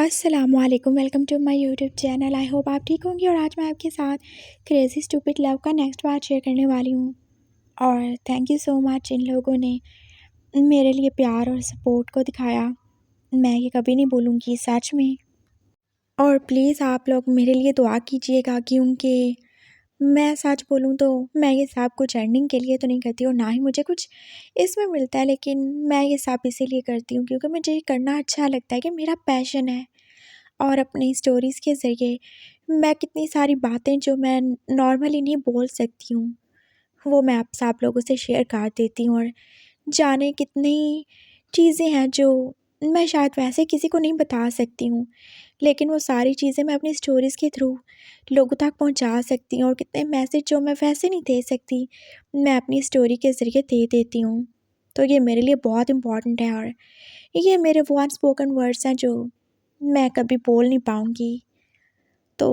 अस्सलामुअलैकुम, welcome to my YouTube channel. I hope आप ठीक होंगे। और आज मैं आपके साथ क्रेज़ी स्टूपिड लव का नेक्स्ट पार्ट शेयर करने वाली हूँ। और थैंक यू सो मच इन लोगों ने मेरे लिए प्यार और सपोर्ट को दिखाया। मैं ये कभी नहीं भूलूँगी सच में। और प्लीज़ आप लोग मेरे लिए दुआ कीजिएगा, क्योंकि मैं सच बोलूँ तो मैं ये सब कुछ अर्निंग के लिए तो नहीं करती और ना ही मुझे कुछ इसमें मिलता है, लेकिन मैं ये सब इसीलिए करती हूँ क्योंकि मुझे ये करना अच्छा लगता है, कि मेरा पैशन है। और अपनी स्टोरीज़ के ज़रिए मैं कितनी सारी बातें जो मैं नॉर्मली नहीं बोल सकती हूँ, वो मैं आप सब लोगों से शेयर कर देती हूँ। और जाने कितनी चीज़ें हैं जो मैं शायद वैसे किसी को नहीं बता सकती हूँ, लेकिन वो सारी चीज़ें मैं अपनी स्टोरीज़ के थ्रू लोगों तक पहुँचा सकती हूँ। और कितने मैसेज जो मैं वैसे नहीं दे सकती, मैं अपनी स्टोरी के ज़रिए दे देती हूँ। तो ये मेरे लिए बहुत इम्पॉर्टेंट है, और ये मेरे वो अनस्पोकन वर्ड्स हैं जो मैं कभी बोल नहीं पाऊँगी। तो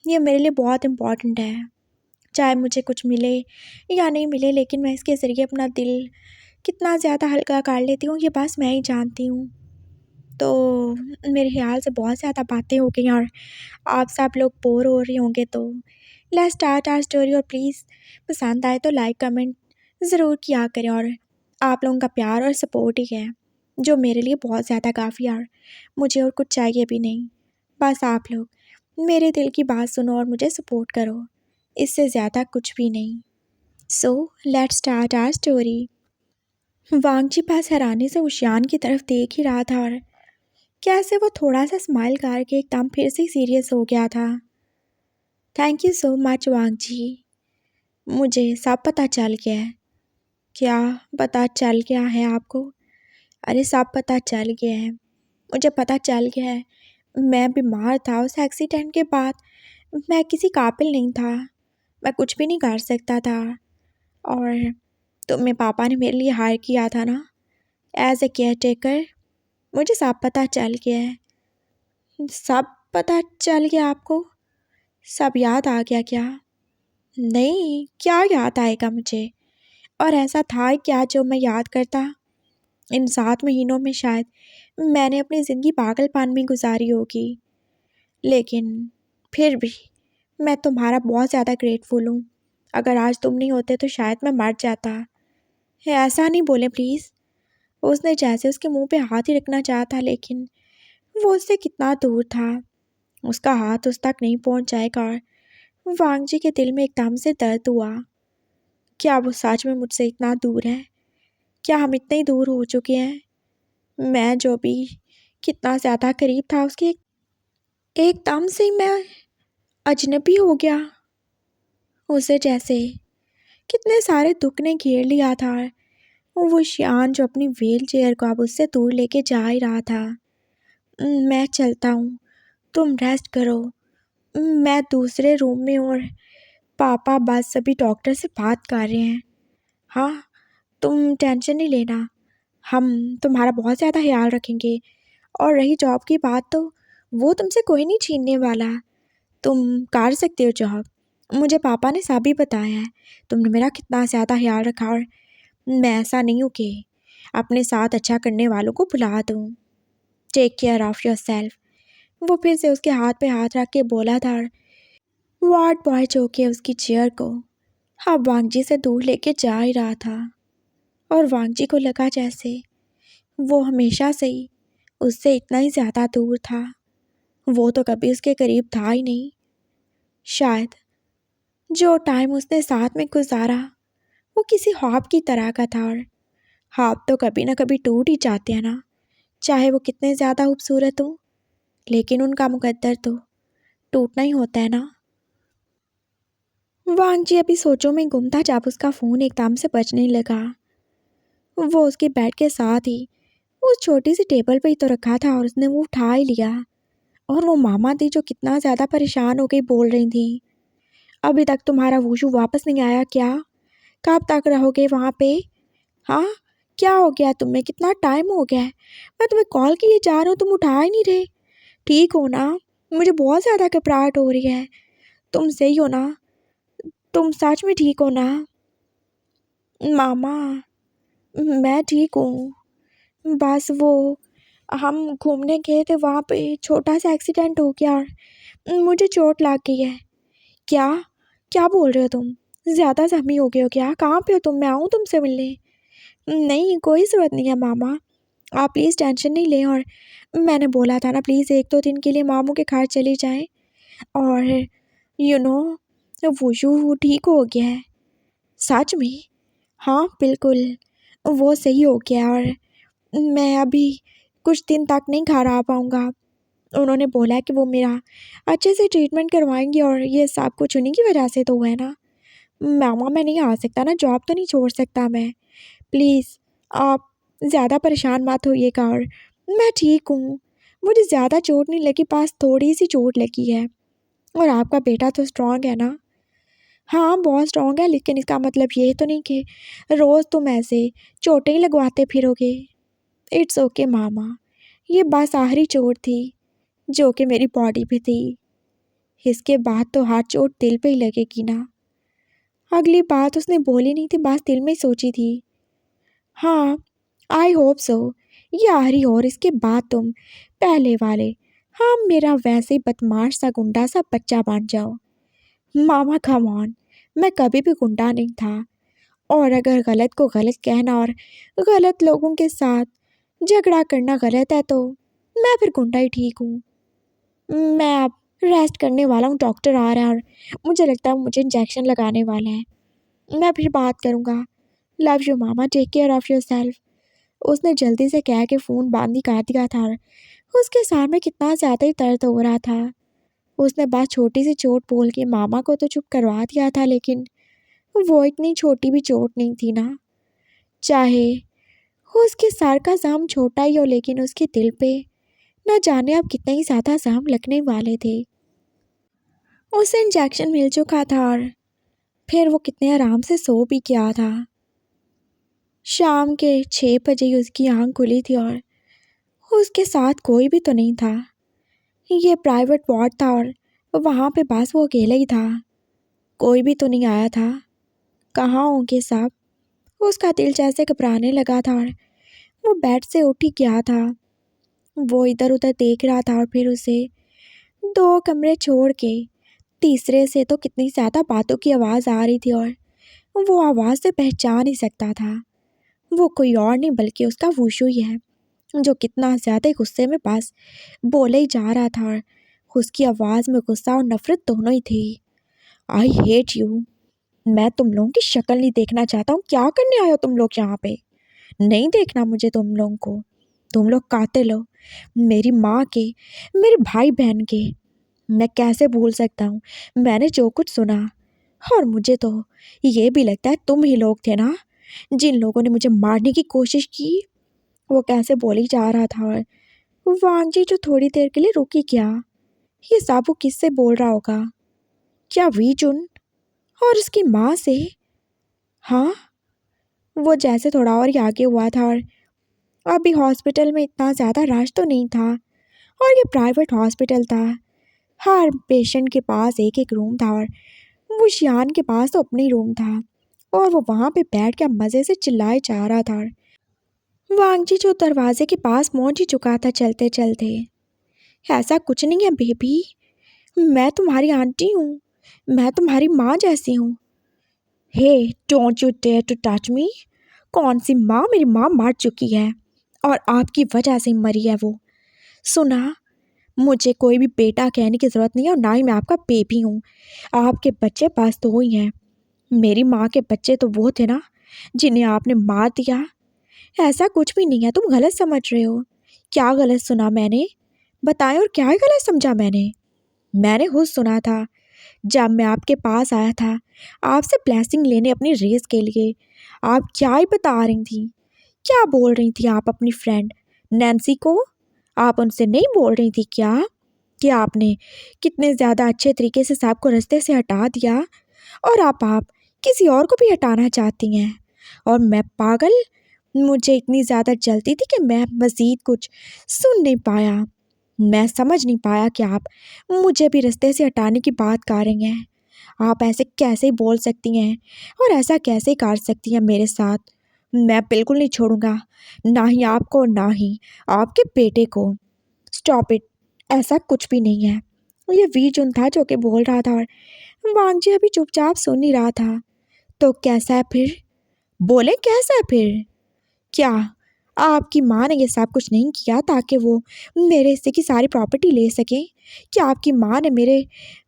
ये मेरे लिए बहुत इम्पॉर्टेंट है, चाहे मुझे कुछ मिले या नहीं मिले, लेकिन मैं इसके ज़रिए अपना दिल कितना ज़्यादा हल्का कर लेती हूँ, ये बस मैं ही जानती हूँ। तो मेरे ख़्याल से बहुत ज़्यादा बातें हो गई, और आप सब लोग बोर हो रहे होंगे, तो लेट्स स्टार्ट आवर स्टोरी। और प्लीज़ पसंद आए तो लाइक कमेंट ज़रूर किया करें। और आप लोगों का प्यार और सपोर्ट ही है जो मेरे लिए बहुत ज़्यादा काफ़ी है, और मुझे और कुछ चाहिए भी नहीं। बस आप लोग मेरे दिल की बात सुनो और मुझे सपोर्ट करो, इससे ज़्यादा कुछ भी नहीं। So let's start our story. वांगची पास हैरानी से उशियान की तरफ देख ही रहा था, और कैसे वो थोड़ा सा स्माइल करके एकदम फिर से सीरियस हो गया था। थैंक यू सो मच वांगजी, मुझे सब पता चल गया है। क्या पता चल गया है आपको? अरे सब पता चल गया है, मुझे पता चल गया है। मैं बीमार था, उस एक्सीडेंट के बाद मैं किसी काबिल नहीं था, मैं कुछ भी नहीं कर सकता था। और तुम्हें पापा ने मेरे लिए हायर किया था ना, एज ए केयर टेकर। मुझे सब पता चल गया है। सब पता चल गया आपको? सब याद आ गया क्या? नहीं, क्या याद आएगा मुझे? और ऐसा था क्या जो मैं याद करता? इन 7 महीनों में शायद मैंने अपनी ज़िंदगी पागलपन में गुजारी होगी, लेकिन फिर भी मैं तुम्हारा बहुत ज़्यादा ग्रेटफुल हूँ। अगर आज तुम नहीं होते तो शायद मैं मर जाता। ऐसा नहीं बोले प्लीज़। उसने जैसे उसके मुंह पे हाथ ही रखना चाहा था, लेकिन वो उससे कितना दूर था, उसका हाथ उस तक नहीं पहुंच जाएगा। और वांगजी के दिल में एकदम से दर्द हुआ। क्या वो सच में मुझसे इतना दूर है? क्या हम इतने ही दूर हो चुके हैं? मैं जो भी कितना ज़्यादा करीब था उसके, एकदम से मैं अजनबी हो गया। उसे जैसे कितने सारे दुख ने घेर लिया था। वो शियान जो अपनी व्हील चेयर को अब उससे दूर लेके जा ही रहा था। मैं चलता हूँ, तुम रेस्ट करो, मैं दूसरे रूम में। और पापा बस अभी डॉक्टर से बात कर रहे हैं। हाँ, तुम टेंशन नहीं लेना, हम तुम्हारा बहुत ज़्यादा ख्याल रखेंगे। और रही जॉब की बात, तो वो तुमसे कोई नहीं छीनने वाला, तुम कर सकते हो जॉब। मुझे पापा ने सब ही बताया है, तुमने मेरा कितना ज़्यादा ख्याल रखा। और मैं ऐसा नहीं हूँ कि अपने साथ अच्छा करने वालों को भुला दूँ। Take care of yourself. वो फिर से उसके हाथ पे हाथ रख के बोला था। और वार्ड बॉय जो कि उसकी चेयर को अब वांगजी से दूर लेके जा ही रहा था, और वांगजी को लगा जैसे वो हमेशा से ही उससे इतना ही ज़्यादा दूर था। वो तो कभी उसके करीब था ही नहीं। शायद जो टाइम उसने साथ में गुजारा वो किसी ख्वाब की तरह का था, और ख्वाब तो कभी ना कभी टूट ही जाते हैं ना, चाहे वो कितने ज़्यादा खूबसूरत हो, लेकिन उनका मुकद्दर तो टूटना ही होता है ना। वांगजी अभी सोचों में गुम था जब उसका फ़ोन एकदम से बजने लगा। वो उसके बेड के साथ ही उस छोटी सी टेबल पे ही तो रखा था, और उसने वो उठा ही लिया। और वो मामा थी जो कितना ज़्यादा परेशान हो गई, बोल रही थी, अभी तक तुम्हारा वूशू वापस नहीं आया क्या? कब तक रहोगे वहाँ पे? हाँ, क्या हो गया तुम्हें? कितना टाइम हो गया है, मैं तुम्हें कॉल किए जा रहा हूँ, तुम उठा ही नहीं रहे। ठीक हो ना? मुझे बहुत ज़्यादा घबराहट हो रही है। तुम सही हो ना? तुम सच में ठीक हो ना? मामा, मैं ठीक हूँ, बस वो हम घूमने गए थे, वहाँ पे छोटा सा एक्सीडेंट हो गया और मुझे चोट लग गई है। क्या क्या बोल रहे हो तुम? ज़्यादा ज़ख्मी हो गए हो क्या? कहाँ पे हो तुम? मैं आऊँ तुमसे मिलने? नहीं, कोई ज़रूरत नहीं है मामा, आप प्लीज़ टेंशन नहीं लें। और मैंने बोला था ना, प्लीज़ 1-2 दिन के लिए मामू के घर चली जाएं। और यू नो वुशु ठीक हो गया है। सच में? हाँ बिल्कुल, वो सही हो गया है और मैं अभी कुछ दिन तक नहीं घर आ पाऊँगा। उन्होंने बोला कि वो मेरा अच्छे से ट्रीटमेंट करवाएंगे और ये सब कुछ उन्हीं की वजह से तो हुआ है ना। मामा मैं नहीं आ सकता ना, जॉब तो नहीं छोड़ सकता मैं। प्लीज़ आप ज़्यादा परेशान मत होइएगा और मैं ठीक हूँ। मुझे ज़्यादा चोट नहीं लगी, बस थोड़ी सी चोट लगी है। और आपका बेटा तो स्ट्रॉन्ग है ना? हाँ बहुत स्ट्रॉन्ग है, लेकिन इसका मतलब ये तो नहीं कि रोज़ तुम ऐसे चोटें ही लगवाते फिरोगे। इट्स ओके मामा, ये बस आखिरी चोट थी जो कि मेरी बॉडी पे थी। इसके बाद तो हर चोट दिल पे ही लगेगी ना। अगली बात उसने बोली नहीं थी, बस दिल में सोची थी। हाँ आई होप सो, ये आखिरी और इसके बाद तुम पहले वाले, हाँ मेरा वैसे ही बदमाश सा गुंडा सा बच्चा बन जाओ। मामा कम ऑन, मैं कभी भी गुंडा नहीं था। और अगर गलत को गलत कहना और गलत लोगों के साथ झगड़ा करना गलत है तो मैं फिर गुंडा ही ठीक हूँ। मैं अब रेस्ट करने वाला हूँ, डॉक्टर आ रहा है और मुझे लगता है मुझे इंजेक्शन लगाने वाला है। मैं फिर बात करूँगा। लव यू मामा, take care of yourself. उसने जल्दी से कह के फ़ोन बंद ही कर दिया था और उसके सर में कितना ज़्यादा ही दर्द हो रहा था। उसने बस छोटी सी चोट बोल के मामा को तो चुप करवा दिया था, लेकिन वो इतनी छोटी भी चोट नहीं थी ना। चाहे उसके सर का जख्म छोटा ही हो, लेकिन उसके दिल पे न जाने अब कितने ही ज़्यादा जख्म लगने वाले थे। उसे इंजेक्शन मिल चुका था और फिर वो कितने आराम से सो भी गया था। शाम के 6 बजे ही उसकी आँख खुली थी और उसके साथ कोई भी तो नहीं था। ये प्राइवेट वार्ड था और वहाँ पे बस वो अकेला ही था, कोई भी तो नहीं आया था। कहाँ होंगे सब? उसका दिल जैसे घबराने लगा था और वो बेड से उठ ही गया था। वो इधर उधर देख रहा था और फिर उसे 2 कमरे छोड़ के तीसरे से तो कितनी ज़्यादा बातों की आवाज़ आ रही थी और वो आवाज़ से पहचान ही सकता था वो कोई और नहीं बल्कि उसका वुशु ही है, जो कितना ज़्यादा गुस्से में बस बोले ही जा रहा था और उसकी आवाज़ में गुस्सा और नफरत दोनों ही थी। आई हेट यू, मैं तुम लोगों की शक्ल नहीं देखना चाहता हूँ। क्या करने आए हो तुम लोग यहाँ पे? नहीं देखना मुझे तुम लोगों को। तुम लोग कातिल हो, मेरी माँ के, मेरे भाई बहन के। मैं कैसे भूल सकता हूँ मैंने जो कुछ सुना। और मुझे तो ये भी लगता है तुम ही लोग थे ना जिन लोगों ने मुझे मारने की कोशिश की। वो कैसे बोली जा रहा था और वांगजी जो थोड़ी देर के लिए रुकी क्या। ये सब वो किससे बोल रहा होगा? क्या वीजुन और उसकी माँ से? हाँ, वो जैसे थोड़ा और ही आगे हुआ था और अभी हॉस्पिटल में इतना ज़्यादा रश तो नहीं था और ये प्राइवेट हॉस्पिटल था। हर पेशेंट के पास एक एक रूम था और वो शियान के पास तो अपना ही रूम था और वो वहाँ पे बैठ के मज़े से चिल्लाए जा रहा था। वांगजी जो दरवाजे के पास पहुँच ही चुका था चलते चलते। ऐसा कुछ नहीं है बेबी, मैं तुम्हारी आंटी हूँ, मैं तुम्हारी माँ जैसी हूँ। Hey don't you dare to touch me. कौन सी माँ? मेरी माँ मर चुकी है और आपकी वजह से मरी है वो। सुना, मुझे कोई भी बेटा कहने की ज़रूरत नहीं है और ना ही मैं आपका बेबी हूँ। आपके बच्चे पास तो ही हैं, मेरी माँ के बच्चे तो वो थे ना जिन्हें आपने मार दिया। ऐसा कुछ भी नहीं है, तुम गलत समझ रहे हो। क्या गलत सुना मैंने? बताएं, और क्या ही गलत समझा मैंने? मैंने खुद सुना था जब मैं आपके पास आया था आपसे ब्लेसिंग लेने अपनी रेस के लिए। आप क्या ही बता रही थी, क्या बोल रही थी आप अपनी फ्रेंड नैन्सी को? आप उनसे नहीं बोल रही थी क्या कि आपने कितने ज़्यादा अच्छे तरीके से सबको रास्ते से हटा दिया और आप किसी और को भी हटाना चाहती हैं? और मैं पागल, मुझे इतनी ज़्यादा जल्दी थी कि मैं मज़ीद कुछ सुन नहीं पाया। मैं समझ नहीं पाया कि आप मुझे भी रास्ते से हटाने की बात कर रही हैं। आप ऐसे कैसे बोल सकती हैं और ऐसा कैसे कर सकती हैं मेरे साथ? मैं बिल्कुल नहीं छोड़ूंगा, ना ही आपको ना ही आपके बेटे को। स्टॉप इट, ऐसा कुछ भी नहीं है। ये वी जुन था जो कि बोल रहा था और वांगजी अभी चुपचाप सुन ही रहा था। तो कैसा है फिर? बोले कैसा है फिर? क्या आपकी माँ ने ये सब कुछ नहीं किया ताकि वो मेरे हिस्से की सारी प्रॉपर्टी ले सके? क्या आपकी माँ ने मेरे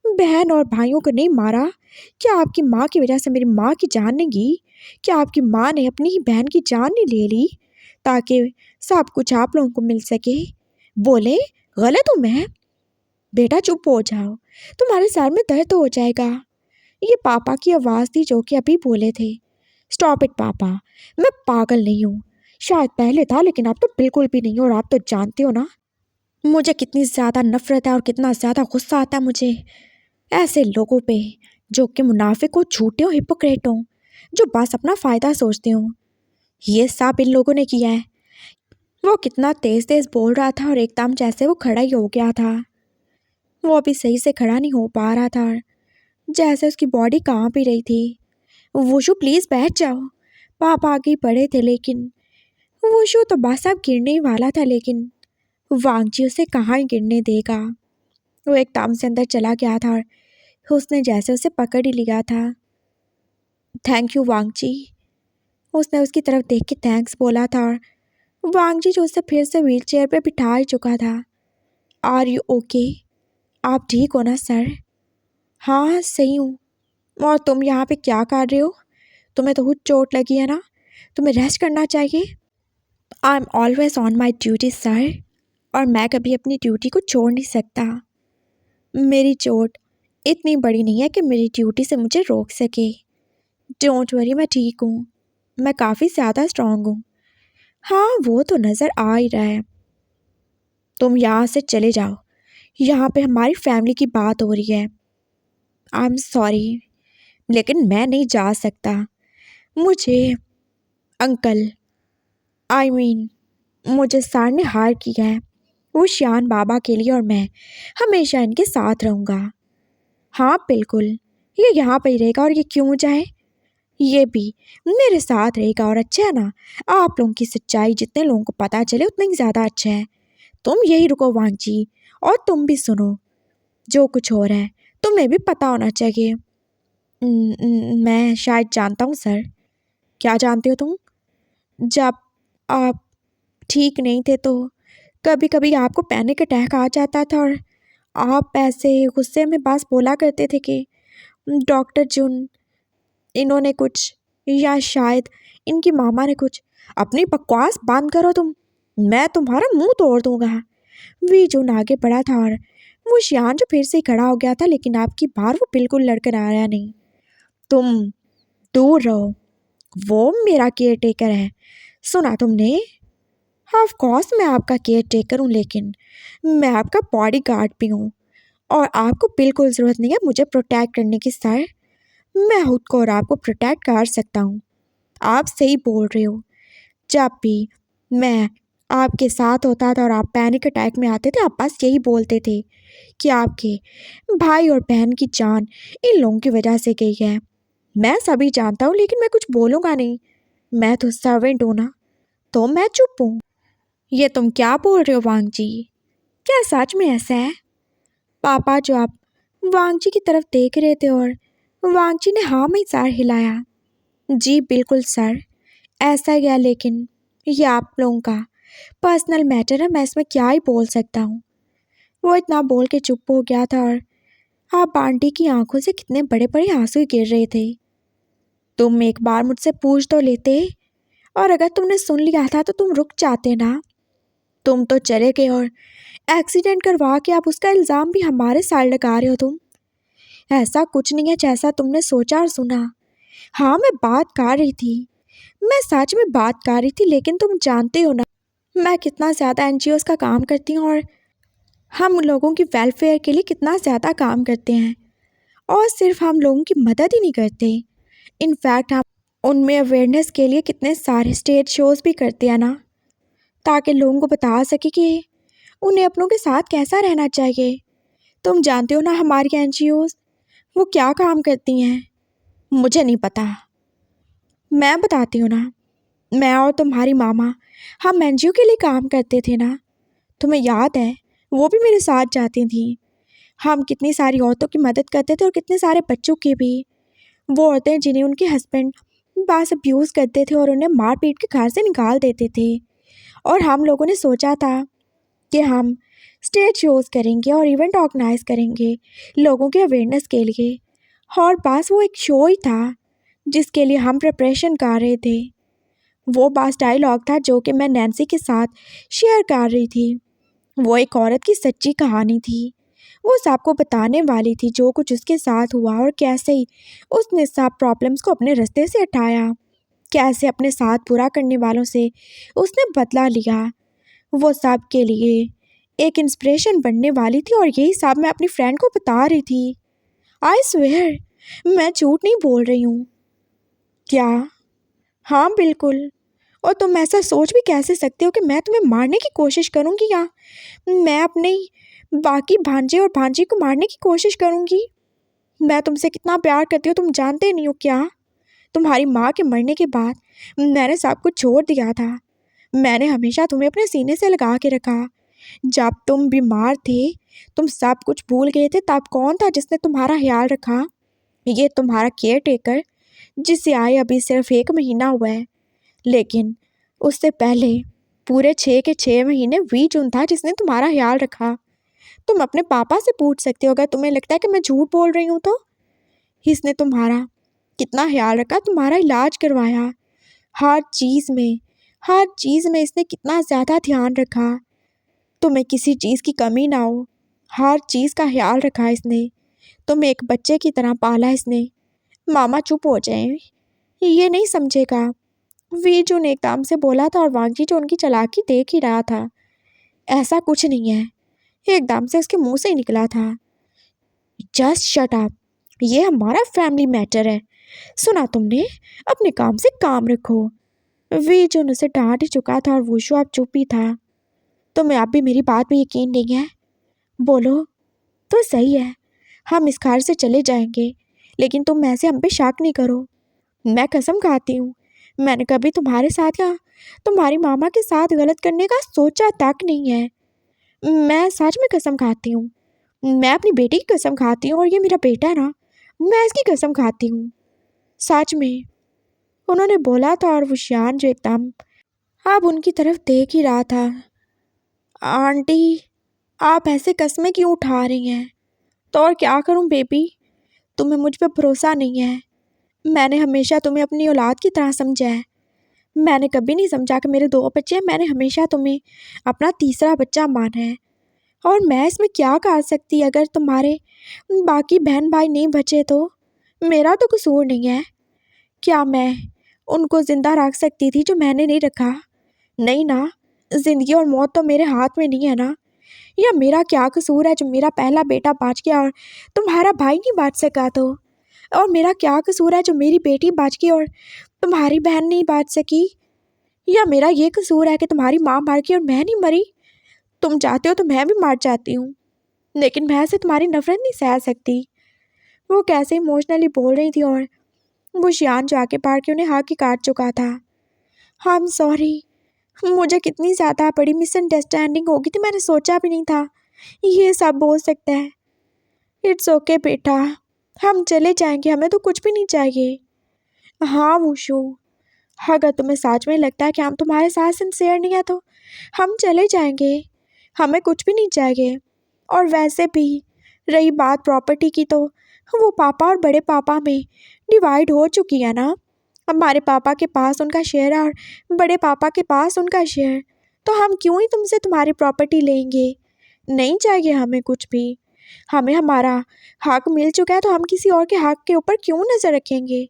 बहन और भाइयों को नहीं मारा? क्या आपकी माँ की वजह से मेरी माँ की जान नहीं गई? क्या आपकी माँ ने अपनी ही बहन की जान नहीं ले ली ताकि सब कुछ आप लोगों को मिल सके? बोले गलत हूँ मैं? बेटा चुप हो जाओ, तुम्हारे सर में दर्द हो जाएगा। ये पापा की आवाज़ थी जो कि अभी बोले थे। स्टॉप इट पापा, मैं पागल नहीं हूँ। शायद पहले था लेकिन अब तो बिल्कुल भी नहीं। और आप तो जानते हो ना मुझे कितनी ज़्यादा नफरत है और कितना ज़्यादा गुस्सा आता है मुझे ऐसे लोगों पे जो कि मुनाफिक हो, झूठे हो, हिपोक्रेट हो, जो बस अपना फ़ायदा सोचते हो। ये सब इन लोगों ने किया है। वो कितना तेज़ तेज़ बोल रहा था और एकदम जैसे वो खड़ा ही हो गया था। वो अभी सही से खड़ा नहीं हो पा रहा था, जैसे उसकी बॉडी कांप ही रही थी। वुशु प्लीज़ बैठ जाओ। पापा आगे बढ़े थे लेकिन वुशु तो बस अब गिरने ही वाला था, लेकिन वांगजी उसे कहाँ ही गिरने देगा। वो एकदम से अंदर चला गया था और उसने जैसे उसे पकड़ ही लिया था। थैंक यू वांगजी। उसने उसकी तरफ देख के थैंक्स बोला था और वांगजी जो उसे फिर से व्हील चेयर पर बिठा ही चुका था। Are you okay? आप ठीक हो ना सर? हाँ सही हूँ। और तुम यहाँ पे क्या कर रहे हो? तुम्हें तो कुछ चोट लगी है ना, तुम्हें रेस्ट करना चाहिए। I am always on my duty sir, और मैं कभी अपनी ड्यूटी को छोड़ नहीं सकता। मेरी चोट इतनी बड़ी नहीं है कि मेरी ड्यूटी से मुझे रोक सके। डोंट वरी, मैं ठीक हूँ। मैं काफ़ी ज़्यादा स्ट्रांग हूँ। हाँ वो तो नज़र आ ही रहा है। तुम यहाँ से चले जाओ, यहाँ पे हमारी फैमिली की बात हो रही है। आई एम सॉरी लेकिन मैं नहीं जा सकता। मुझे अंकल मुझे सर ने हायर किया है वो श्यान बाबा के लिए, और मैं हमेशा इनके साथ रहूँगा। हाँ बिल्कुल, ये यहाँ पे ही रहेगा और ये क्यों जाए? ये भी मेरे साथ रहेगा और अच्छा है ना। आप लोगों की सच्चाई जितने लोगों को पता चले उतना ही ज़्यादा अच्छा है। तुम यही रुको वांगजी, और तुम भी सुनो, जो कुछ हो रहा है तुम्हें भी पता होना चाहिए। मैं शायद जानता हूँ सर। क्या जानते हो तुम? जब आप ठीक नहीं थे तो कभी कभी आपको पैनिक अटैक आ जाता था और आप ऐसे गुस्से में बस बोला करते थे कि डॉक्टर जुन, इन्होंने कुछ, या शायद इनकी मामा ने कुछ। अपनी बकवास बंद करो तुम, मैं तुम्हारा मुंह तोड़ दूंगा। वी जुन आगे बढ़ा था और वो शियान जो फिर से खड़ा हो गया था, लेकिन आपकी बार वो बिल्कुल लड़कर आया नहीं। तुम दूर रहो, वो मेरा केयर टेकर है। सुना तुमने? ऑफ कोर्स मैं आपका केयर टेकर हूँ, लेकिन मैं आपका बॉडी गार्ड भी हूँ और आपको बिल्कुल ज़रूरत नहीं है मुझे प्रोटेक्ट करने की सर। मैं खुद को और आपको प्रोटेक्ट कर सकता हूँ। आप सही बोल रहे हो। जब भी मैं आपके साथ होता था और आप पैनिक अटैक में आते थे, आप बस यही बोलते थे कि आपके भाई और बहन की जान इन लोगों की वजह से गई है। मैं सभी जानता हूँ लेकिन मैं कुछ बोलूँगा नहीं। मैं तो सर्वेंट हूँ ना, तो मैं चुप हूँ। ये तुम क्या बोल रहे हो वांगजी? क्या सच में ऐसा है? पापा जो आप वांगजी की तरफ देख रहे थे और वांगजी ने हाँ में सर हिलाया। जी बिल्कुल सर, ऐसा ही है, लेकिन ये आप लोगों का पर्सनल मैटर है, मैं इसमें क्या ही बोल सकता हूँ। वो इतना बोल के चुप हो गया था और आप आंटी की आंखों से कितने बड़े बड़े आंसू गिर रहे थे। तुम एक बार मुझसे पूछ तो लेते, और अगर तुमने सुन लिया था तो तुम रुक जाते ना। तुम तो चले गए और एक्सीडेंट करवा के आप उसका इल्ज़ाम भी हमारे साथ लगा रहे हो। तुम, ऐसा कुछ नहीं है जैसा तुमने सोचा और सुना। हाँ मैं बात कर रही थी, मैं सच में बात कर रही थी, लेकिन तुम जानते हो ना मैं कितना ज़्यादा एनजीओज़ का काम करती हूँ और हम उन लोगों की वेलफेयर के लिए कितना ज़्यादा काम करते हैं। और सिर्फ हम लोगों की मदद ही नहीं करते, इनफैक्ट हम उनमें अवेयरनेस के लिए कितने सारे स्टेज शोज़ भी करते हैं ना, ताकि लोगों को बता सके कि उन्हें अपनों के साथ कैसा रहना चाहिए। तुम जानते हो ना हमारी एनजीओज़ वो क्या काम करती हैं? मुझे नहीं पता, मैं बताती हूँ ना। मैं और तुम्हारी मामा, हम एनजीओ के लिए काम करते थे ना, तुम्हें याद है? वो भी मेरे साथ जाती थी। हम कितनी सारी औरतों की मदद करते थे और कितने सारे बच्चों की भी। वो औरतें जिन्हें उनके हस्बैंड बस अब्यूज़ करते थे और उन्हें मार पीट के घर से निकाल देते थे। और हम लोगों ने सोचा था कि हम स्टेज शोज़ करेंगे और इवेंट ऑर्गेनाइज करेंगे लोगों के अवेयरनेस के लिए। और बस वो एक शो ही था जिसके लिए हम प्रिपरेशन कर रहे थे। वो बस डायलॉग था जो कि मैं नैन्सी के साथ शेयर कर रही थी। वो एक औरत की सच्ची कहानी थी। वो सबको बताने वाली थी जो कुछ उसके साथ हुआ और कैसे ही उसने सब प्रॉब्लम्स को अपने रास्ते से हटाया, कैसे अपने साथ बुरा करने वालों से उसने बदला लिया। वो सब के लिए एक इंस्पिरेशन बनने वाली थी और यही सब मैं अपनी फ्रेंड को बता रही थी। आई स्वेयर, मैं झूठ नहीं बोल रही हूँ। क्या? हाँ बिल्कुल। और तुम ऐसा सोच भी कैसे सकते हो कि मैं तुम्हें मारने की कोशिश करूँगी या मैं अपने बाकी भांजे और भांजी को मारने की कोशिश करूँगी? मैं तुमसे कितना प्यार करती हूँ तुम जानते नहीं हो क्या? तुम्हारी माँ के मरने के बाद मैंने सब कुछ छोड़ दिया था। मैंने हमेशा तुम्हें अपने सीने से लगा के रखा। जब तुम बीमार थे, तुम सब कुछ भूल गए थे, तब कौन था जिसने तुम्हारा ख्याल रखा? ये तुम्हारा केयर टेकर, जिसे आए अभी सिर्फ 1 महीना हुआ है। लेकिन उससे पहले पूरे 6 के 6 महीने वी जून था जिसने तुम्हारा ख्याल रखा। तुम अपने पापा से पूछ सकते हो अगर तुम्हें लगता है कि मैं झूठ बोल रही हूँ तो। इसने तुम्हारा कितना ख्याल रखा, तुम्हारा इलाज करवाया, हर चीज़ में, हर चीज़ में इसने कितना ज़्यादा ध्यान रखा, तुम्हें किसी चीज़ की कमी ना हो, हर चीज़ का ख्याल रखा इसने, तुम्हें एक बच्चे की तरह पाला इसने। मामा चुप हो जाए, ये नहीं समझेगा। वीजू ने एकदम से बोला था और वांगी जो उनकी चालाकी देख ही रहा था। ऐसा कुछ नहीं है, एकदम से उसके मुंह से ही निकला था। जस्ट शट अप, ये हमारा फैमिली मैटर है। सुना तुमने? अपने काम से काम रखो। वीजू उसे डांट ही चुका था और वुशु अब चुप ही था। तुम्हें अब भी मेरी बात पे यकीन नहीं है? बोलो तो सही है, हम इस घर से चले जाएंगे, लेकिन तुम ऐसे हम पे शक नहीं करो। मैं कसम खाती हूँ, मैंने कभी तुम्हारे साथ या तुम्हारी मामा के साथ गलत करने का सोचा तक नहीं है। मैं सच में कसम खाती हूँ। मैं अपनी बेटी की कसम खाती हूँ और ये मेरा बेटा है ना, मैं इसकी कसम खाती हूँ, सच में। उन्होंने बोला था और वुशियान जो एकदम अब उनकी तरफ देख ही रहा था। आंटी, आप ऐसे कस्में क्यों उठा रही हैं? तो और क्या करूं बेबी, तुम्हें मुझ पर भरोसा नहीं है। मैंने हमेशा तुम्हें अपनी औलाद की तरह समझा है। मैंने कभी नहीं समझा कि मेरे 2 बच्चे हैं। मैंने हमेशा तुम्हें अपना तीसरा बच्चा माना है। और मैं इसमें क्या कर सकती अगर तुम्हारे बाकी बहन भाई नहीं बचे तो? मेरा तो कसूर नहीं है। क्या मैं उनको ज़िंदा रख सकती थी जो मैंने नहीं रखा? नहीं ना। ज़िंदगी और मौत तो मेरे हाथ में नहीं है ना। या मेरा क्या कसूर है जो मेरा पहला बेटा बच गया और तुम्हारा भाई नहीं बच सका तो? और मेरा क्या कसूर है जो मेरी बेटी बच गई और तुम्हारी बहन नहीं बच सकी? या मेरा ये कसूर है कि तुम्हारी माँ मर गई और मैं नहीं मरी? तुम चाहते हो तो मैं भी मर जाती हूँ, लेकिन मैं से तुम्हारी नफरत नहीं सह सकती। वो कैसे इमोशनली बोल रही थी और वो शियान जो आके पार के उन्हें हाँ की काट चुका था। आई एम सॉरी, मुझे कितनी ज़्यादा बड़ी मिसअंडरस्टैंडिंग हो गई थी, मैंने सोचा भी नहीं था ये सब बोल सकता है। इट्स ओके बेटा, हम चले जाएंगे, हमें तो कुछ भी नहीं चाहिए। हाँ वुशु, अगर तुम्हें सच में लगता है कि हम तुम्हारे साथ सिंसियर नहीं है तो हम चले जाएंगे, हमें कुछ भी नहीं चाहिए। और वैसे भी रही बात प्रॉपर्टी की तो वो पापा और बड़े पापा में डिवाइड हो चुकी है ना। हमारे पापा के पास उनका शेयर है और बड़े पापा के पास उनका शेयर, तो हम क्यों ही तुमसे तुम्हारी प्रॉपर्टी लेंगे? नहीं चाहिए हमें कुछ भी। हमें हमारा हक मिल चुका है तो हम किसी और के हक के ऊपर क्यों नज़र रखेंगे?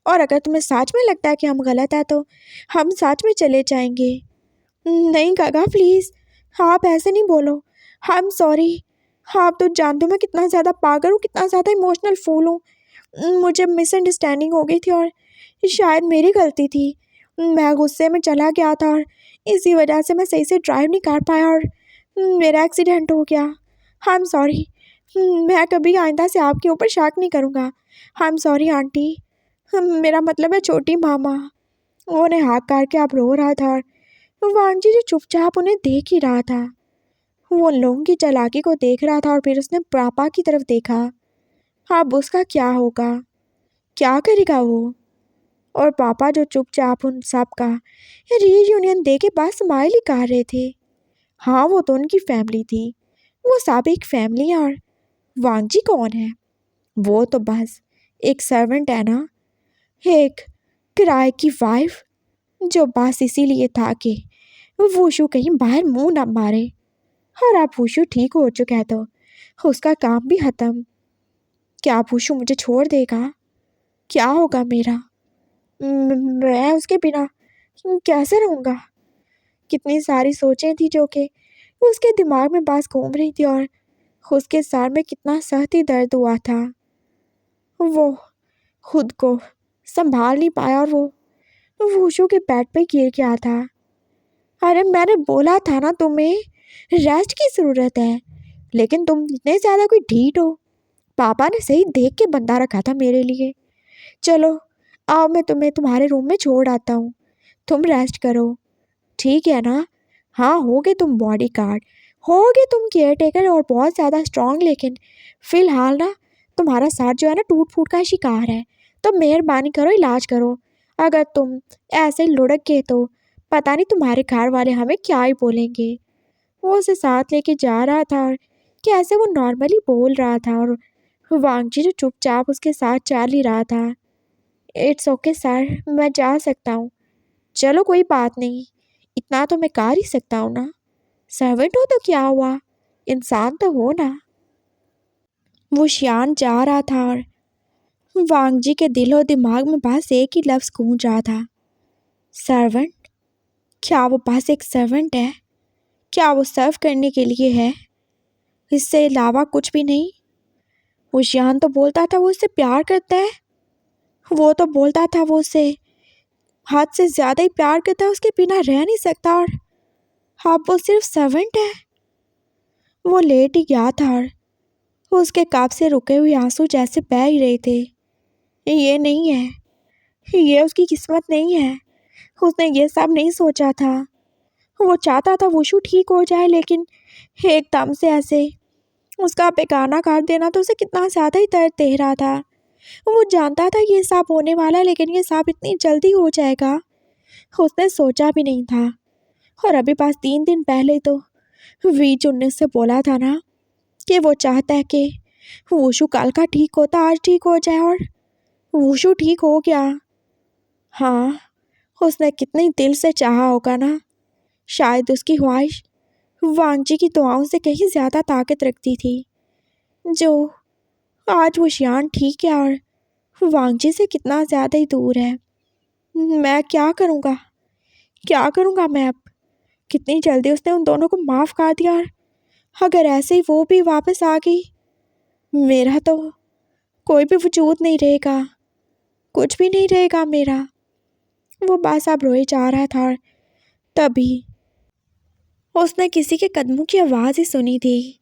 और अगर तुम्हें सच में लगता है कि हम गलत है तो हम सच में चले जाएंगे। नहीं गागा प्लीज़, आप ऐसे नहीं बोलो। I am sorry. आप तो जानते हो मैं कितना ज़्यादा पागल हूँ, कितना ज़्यादा इमोशनल फूल हूँ। मुझे मिसअंडरस्टैंडिंग हो गई थी और शायद मेरी गलती थी। मैं गुस्से में चला गया था और इसी वजह से मैं सही से ड्राइव नहीं कर पाया और मेरा एक्सीडेंट हो गया। I am sorry. मैं कभी आइंदा से आपके ऊपर शक नहीं करूँगा। I am sorry aunty. मेरा मतलब है छोटी मामा। वो उन्हें हाथ करके अब रो रहा था और वांगजी जो चुपचाप उन्हें देख ही रहा था। वो उन लोगों की चालाकी को देख रहा था और फिर उसने पापा की तरफ देखा। अब उसका क्या होगा, क्या करेगा वो? और पापा जो चुपचाप उन सब का रीयूनियन दे के बस स्माइल ही कर रहे थे। हाँ, वो तो उनकी फैमिली थी, वो सब एक फैमिली है। और वांगजी कौन है? वो तो बस एक सर्वेंट है ना, एक किराए की वाइफ, जो बस इसीलिए था कि वुशु कहीं बाहर मुंह ना मारे। और अब वुशु ठीक हो चुका है तो उसका काम भी खत्म। क्या वुशु मुझे छोड़ देगा? क्या होगा मेरा? मैं उसके बिना कैसे रहूँगा? कितनी सारी सोचें थी जो कि उसके दिमाग में बस घूम रही थी और उसके सर में कितना सख्त ही दर्द हुआ था। वो खुद को संभाल नहीं पाया और वो वुशु के बेड पे गिर गया था। अरे मैंने बोला था ना तुम्हें रेस्ट की ज़रूरत है, लेकिन तुम इतने ज़्यादा कोई ढीठ हो। पापा ने सही देख के बंदा रखा था मेरे लिए। चलो आओ, मैं तुम्हें तुम्हारे रूम में छोड़ आता हूँ, तुम रेस्ट करो, ठीक है ना? हाँ, होगे तुम बॉडी गार्ड, होगे तुम केयर टेकर और बहुत ज़्यादा स्ट्रांग, लेकिन फ़िलहाल ना तुम्हारा सर जो है ना टूट फूट का शिकार है, तो मेहरबानी करो इलाज करो। अगर तुम ऐसे ही लुढ़क गए तो पता नहीं तुम्हारे घर वाले हमें क्या ही बोलेंगे। वो उसे साथ लेके जा रहा था और कैसे वो नॉर्मली बोल रहा था और वांगजी जो चुपचाप उसके साथ चल ही रहा था। इट्स ओके सर, मैं जा सकता हूँ। चलो कोई बात नहीं, इतना तो मैं कर ही सकता हूँ ना। सर्वेंट हो तो क्या हुआ, इंसान तो हो ना। वो शियान जा रहा था और वांगजी के दिल और दिमाग में बस एक ही लफ्ज़ गूंज रहा था, सर्वेंट। क्या वो बस एक सर्वेंट है? क्या वो सर्व करने के लिए है, इससे अलावा कुछ भी नहीं? वो शियान तो बोलता था वो उससे प्यार करता है, वो तो बोलता था वो उससे हद से ज़्यादा ही प्यार करता है, उसके बिना रह नहीं सकता। और अब वो सिर्फ सर्वेंट है। वो लेट ही गया था और उसके कप से रुके हुए आंसू जैसे बह ही रहे थे। ये नहीं है, ये उसकी किस्मत नहीं है, उसने ये सब नहीं सोचा था। वो चाहता था वुशु ठीक हो जाए, लेकिन एकदम से ऐसे उसका बेगाना कर देना तो उसे कितना ज़्यादा ही दर्द दे रहा था। वो जानता था ये सब होने वाला है, लेकिन ये सब इतनी जल्दी हो जाएगा उसने सोचा भी नहीं था। और अभी बस 3 दिन पहले तो वीचुन ने उससे बोला था ना कि वो चाहता है कि वुशु कल का ठीक होता आज ठीक हो जाए, और वुशु ठीक हो गया। हाँ, उसने कितने दिल से चाहा होगा ना। शायद उसकी ख्वाहिश वांगजी की दुआओं से कहीं ज़्यादा ताकत रखती थी, जो आज वो शियान ठीक है और वांगजी से कितना ज़्यादा ही दूर है। मैं क्या करूँगा, क्या करूँगा मैं अब? कितनी जल्दी उसने उन दोनों को माफ़ कर दिया, और अगर ऐसे ही वो भी वापस आ गई, मेरा तो कोई भी वजूद नहीं रहेगा, कुछ भी नहीं रहेगा मेरा। वो बस अब रोए जा रहा था और तभी उसने किसी के कदमों की आवाज़ ही सुनी थी।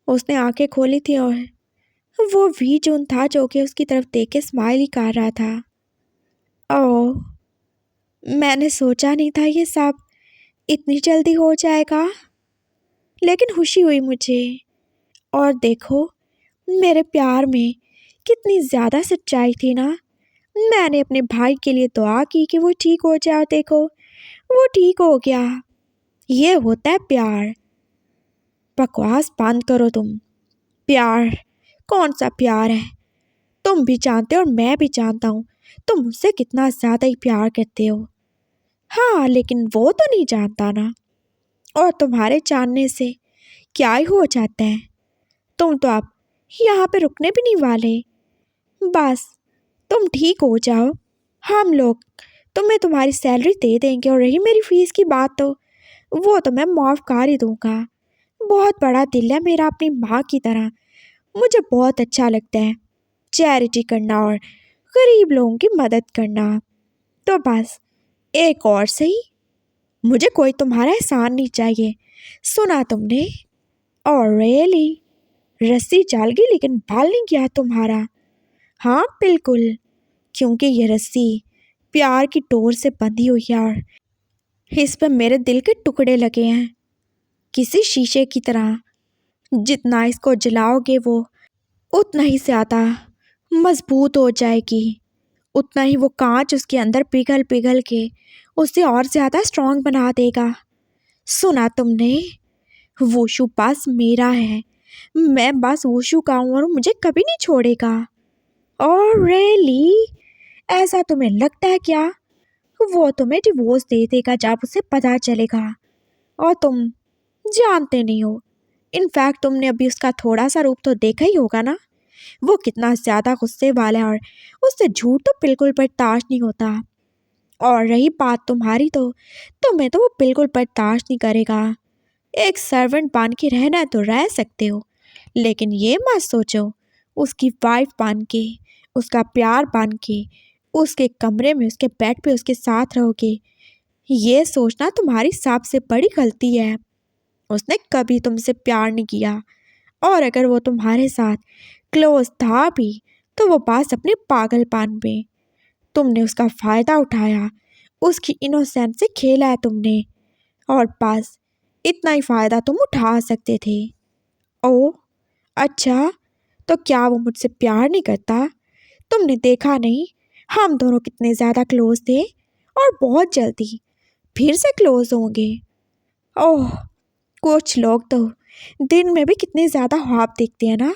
उसने आंखें खोली थी और वो वी जून था जो कि उसकी तरफ देख के स्माइल ही कर रहा था। ओह, मैंने सोचा नहीं था ये सब इतनी जल्दी हो जाएगा, लेकिन खुशी हुई मुझे। और देखो, मेरे प्यार में कितनी ज़्यादा सच्चाई थी ना। मैंने अपने भाई के लिए दुआ की कि वो ठीक हो जाए, और देखो वो ठीक हो गया। ये होता है प्यार। बकवास बंद करो तुम। प्यार कौन सा प्यार है? तुम भी जानते हो और मैं भी जानता हूँ तुम मुझसे कितना ज़्यादा ही प्यार करते हो। हाँ, लेकिन वो तो नहीं जानता ना। और तुम्हारे जानने से क्या ही हो जाता है? तुम तो अब यहाँ पे रुकने भी नहीं वाले। बस तुम ठीक हो जाओ, हम लोग तुम्हें तुम्हारी सैलरी दे देंगे। और रही मेरी फीस की बात, तो वो तो मैं माफ़ कर ही दूँगा। बहुत बड़ा दिल है मेरा अपनी माँ की तरह। मुझे बहुत अच्छा लगता है चैरिटी करना और गरीब लोगों की मदद करना। तो बस एक और सही, मुझे कोई तुम्हारा एहसान नहीं चाहिए, सुना तुमने? और रियली, रस्सी जल गई लेकिन बाल नहीं गया तुम्हारा। हाँ बिल्कुल, क्योंकि ये रस्सी प्यार की डोर से बंधी हुई है और इस पर मेरे दिल के टुकड़े लगे हैं किसी शीशे की तरह। जितना इसको जलाओगे वो उतना ही ज़्यादा मजबूत हो जाएगी, उतना ही वो कांच उसके अंदर पिघल पिघल के उसे और ज़्यादा स्ट्रांग बना देगा। सुना तुमने, वुशु बस मेरा है, मैं बस वुशु का हूँ और मुझे कभी नहीं छोड़ेगा। और रियली, ऐसा तुम्हें लगता है क्या? वो तुम्हें डिवोर्स दे देगा जब उसे पता चलेगा, और तुम जानते नहीं हो। इनफैक्ट तुमने अभी उसका थोड़ा सा रूप तो देखा ही होगा ना, वो कितना ज़्यादा गुस्से वाला है और उससे झूठ तो बिल्कुल बर्दाश्त नहीं होता। और रही बात तुम्हारी, तो तुम्हें तो वो बिल्कुल बर्दाश्त नहीं करेगा। एक सर्वेंट बन के रहना है तो रह सकते हो, लेकिन ये मत सोचो उसकी वाइफ बन के, उसका प्यार बन के, उसके कमरे में उसके बेड पे उसके साथ रहोगे। ये सोचना तुम्हारी सबसे बड़ी गलती है। उसने कभी तुमसे प्यार नहीं किया, और अगर वो तुम्हारे साथ क्लोज था भी तो वो बस अपने पागलपन में। तुमने उसका फ़ायदा उठाया, उसकी इनोसेंस से खेला है तुमने, और बस इतना ही फ़ायदा तुम उठा सकते थे। ओह अच्छा, तो क्या वो मुझसे प्यार नहीं करता? तुमने देखा नहीं हम दोनों कितने ज़्यादा क्लोज थे, और बहुत जल्दी फिर से क्लोज होंगे। ओह, कुछ लोग तो दिन में भी कितने ज़्यादा ख्वाब देखते हैं ना।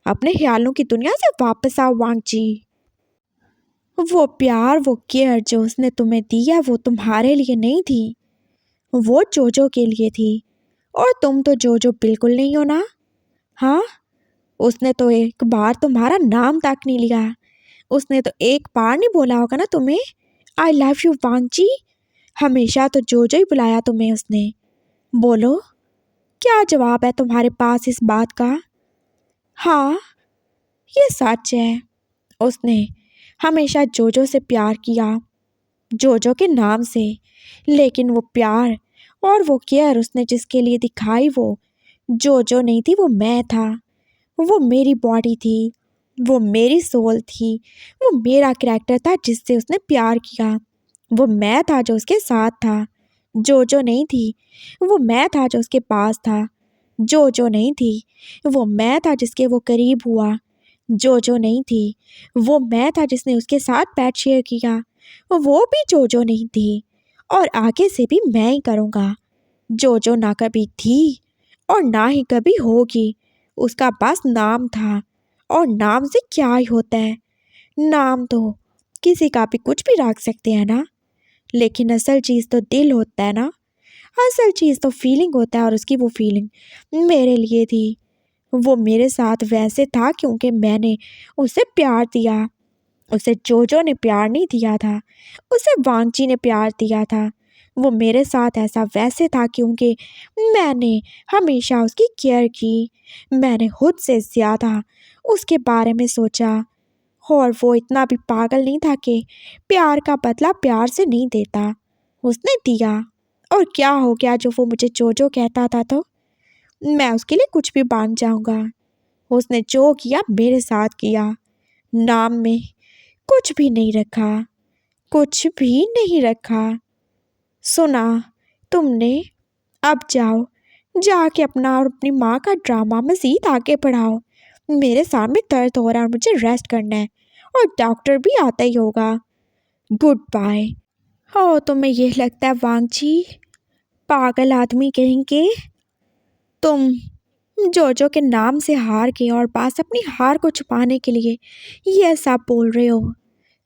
अपने ख्यालों की दुनिया से वापस आओ वांगजी। वो प्यार, वो केयर जो उसने तुम्हें दिया वो तुम्हारे लिए नहीं थी, वो जोजो के लिए थी। और तुम तो जोजो बिल्कुल नहीं हो ना। हाँ, उसने तो एक बार तुम्हारा नाम तक नहीं लिया, उसने तो एक बार नहीं बोला होगा ना तुम्हें आई लव यू वांगजी। हमेशा तो जोजो ही बुलाया तुम्हें उसने। बोलो, क्या जवाब है तुम्हारे पास इस बात का? हाँ, ये सच है, उसने हमेशा जोजो से प्यार किया, जोजो के नाम से। लेकिन वो प्यार और वो केयर उसने जिसके लिए दिखाई वो जोजो नहीं थी, वो मैं था। वो मेरी बॉडी थी, वो मेरी सोल थी, वो मेरा कैरेक्टर था जिससे उसने प्यार किया। वो मैं था जो उसके साथ था, जोजो नहीं थी। वो मैं था जो उसके पास था, जोजो नहीं थी। वो मैं था जिसके वो करीब हुआ, जोजो नहीं थी। वो मैं था जिसने उसके साथ बेड शेयर किया, वो भी जोजो नहीं थी। और आगे से भी मैं ही करूँगा। जोजो ना कभी थी और ना ही कभी होगी, उसका बस नाम था। और नाम से क्या ही होता है, नाम तो किसी का भी कुछ भी रख सकते हैं ना, लेकिन असल चीज़ तो दिल होता है ना। असल चीज़ तो फीलिंग होता है, और उसकी वो फीलिंग मेरे लिए थी। वो मेरे साथ वैसे था क्योंकि मैंने उसे प्यार दिया। उसे जोजो ने प्यार नहीं दिया था, उसे वांगची ने प्यार दिया था। वो मेरे साथ ऐसा वैसे था क्योंकि मैंने हमेशा उसकी केयर की। मैंने खुद से ज़्यादा उसके बारे में सोचा, और वो इतना भी पागल नहीं था कि प्यार का बदला प्यार से नहीं देता। उसने दिया, और क्या हो गया जो वो मुझे जोजो कहता था, तो मैं उसके लिए कुछ भी मान जाऊंगा। उसने जो किया मेरे साथ किया, नाम में कुछ भी नहीं रखा, कुछ भी नहीं रखा। सुना तुमने, अब जाओ, जाके अपना और अपनी माँ का ड्रामा मज़ीद आगे बढ़ाओ। मेरे साथ में दर्द हो रहा है और मुझे रेस्ट करना है, और डॉक्टर भी आता ही होगा। Goodbye. हो, तुम्हें ये लगता है वांगची, पागल आदमी कहेंगे, तुम जोजो के नाम से हार के और पास अपनी हार को छुपाने के लिए ये सब बोल रहे हो।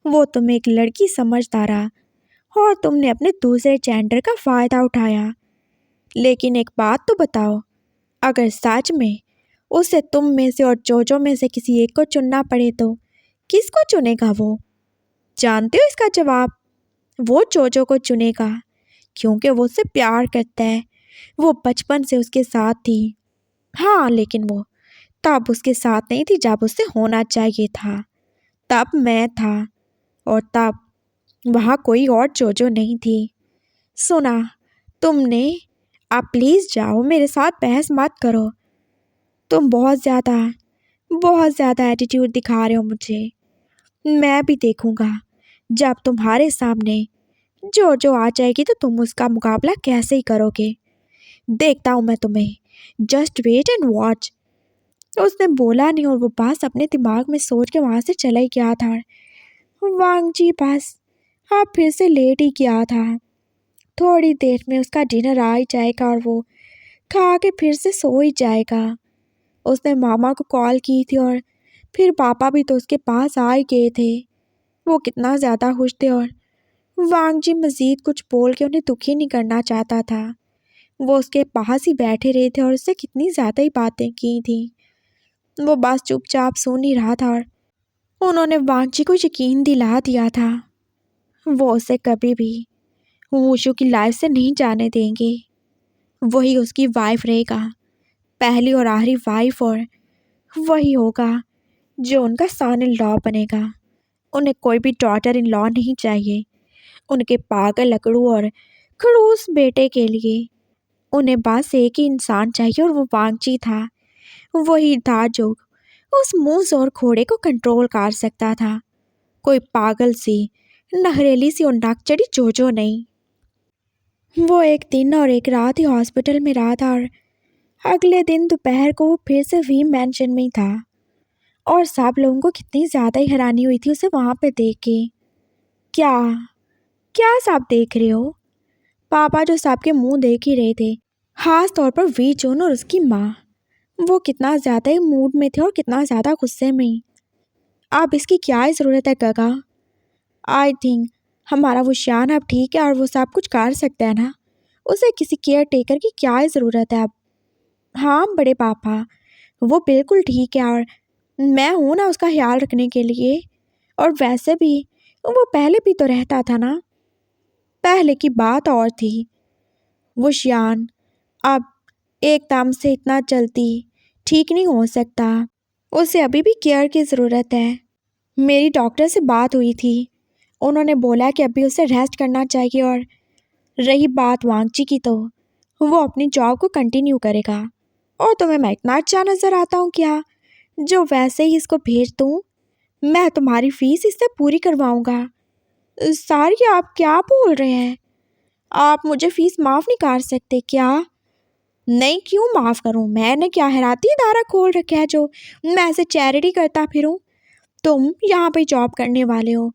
वो तुम्हें एक लड़की समझता रहा, और तुमने अपने दूसरे जेंडर का फ़ायदा उठाया। लेकिन एक बात तो बताओ, अगर सच में उसे तुम में से और जोजो में से किसी एक को चुनना पड़े तो किसको चुनेगा वो? जानते हो इसका जवाब? वो जोजो को चुनेगा, क्योंकि वो उससे प्यार करता है। वो बचपन से उसके साथ थी। हाँ, लेकिन वो तब उसके साथ नहीं थी जब उससे होना चाहिए था। तब मैं था, और तब वहाँ कोई और जोजो नहीं थी। सुना तुमने, आप प्लीज़ जाओ, मेरे साथ बहस मत करो। तुम बहुत ज़्यादा एटीट्यूड दिखा रहे हो मुझे। मैं भी देखूँगा जब तुम्हारे सामने जो जो आ जाएगी तो तुम उसका मुकाबला कैसे ही करोगे। देखता हूँ मैं तुम्हें, जस्ट वेट एंड वॉच। उसने बोला नहीं और वो बस अपने दिमाग में सोच के वहाँ से चला ही गया था। वांग जी बस अब फिर से लेट ही गया था। थोड़ी देर में उसका डिनर आ ही जाएगा और वो खा के फिर से सो ही जाएगा। उसने मामा को कॉल की थी और फिर पापा भी तो उसके पास आ ही गए थे। वो कितना ज़्यादा खुश थे और वांग जी मज़ीद कुछ बोल के उन्हें दुखी नहीं करना चाहता था। वो उसके पास ही बैठे रहे थे और उससे कितनी ज़्यादा ही बातें की थी। वो बस चुपचाप सुन ही रहा था और उन्होंने वांग जी को यकीन दिला दिया था वो उसे कभी भी वुशु की लाइफ से नहीं जाने देंगे। वही उसकी वाइफ रहेगा, पहली और आखिरी वाइफ, और वही होगा जो उनका सन इन लॉ बनेगा। उन्हें कोई भी डॉटर इन लॉ नहीं चाहिए उनके पागल लकड़ू और खड़ूस बेटे के लिए। उन्हें बस एक ही इंसान चाहिए और वो वांगची था। वही था जो उस मुंह जोर घोड़े को कंट्रोल कर सकता था। कोई पागल सी नहरेली सी और नाकचड़ी जोजो नहीं। वो एक दिन और एक रात ही हॉस्पिटल में रहा था और अगले दिन दोपहर को वो फिर से वी मैंशन में ही था। और सब लोगों को कितनी ज़्यादा ही हैरानी हुई थी उसे वहाँ पे देख के। क्या क्या सब देख रहे हो? पापा जो सबके मुंह देख ही रहे थे, खास तौर पर वी जोन और उसकी माँ। वो कितना ज़्यादा ही मूड में थे और कितना ज़्यादा गुस्से में। अब इसकी क्या ही ज़रूरत है गगा? आई थिंक हमारा वो शान अब ठीक है और वो सब कुछ कर सकता है ना। उसे किसी केयर टेकर की क्या ही ज़रूरत है अब। हाँ बड़े पापा, वो बिल्कुल ठीक है और मैं हूँ ना उसका ख्याल रखने के लिए। और वैसे भी वो पहले भी तो रहता था ना। पहले की बात और थी। वो शियान अब एकदम से इतना जल्दी ठीक नहीं हो सकता। उसे अभी भी केयर की ज़रूरत है। मेरी डॉक्टर से बात हुई थी, उन्होंने बोला कि अभी उसे रेस्ट करना चाहिए। और रही बात वांगची की तो वो अपनी जॉब को कंटिन्यू करेगा। और तुम्हें मैं इतना अच्छा नज़र आता हूँ क्या जो वैसे ही इसको भेज दूँ? मैं तुम्हारी फ़ीस इससे पूरी करवाऊँगा। सारी आप क्या बोल रहे हैं? आप मुझे फ़ीस माफ़ नहीं कर सकते क्या? नहीं क्यों माफ़ करूं? मैंने क्या हैराती इदारा खोल रखा है जो मैं ऐसे चैरिटी करता फिरूं? तुम यहाँ पे जॉब करने वाले हो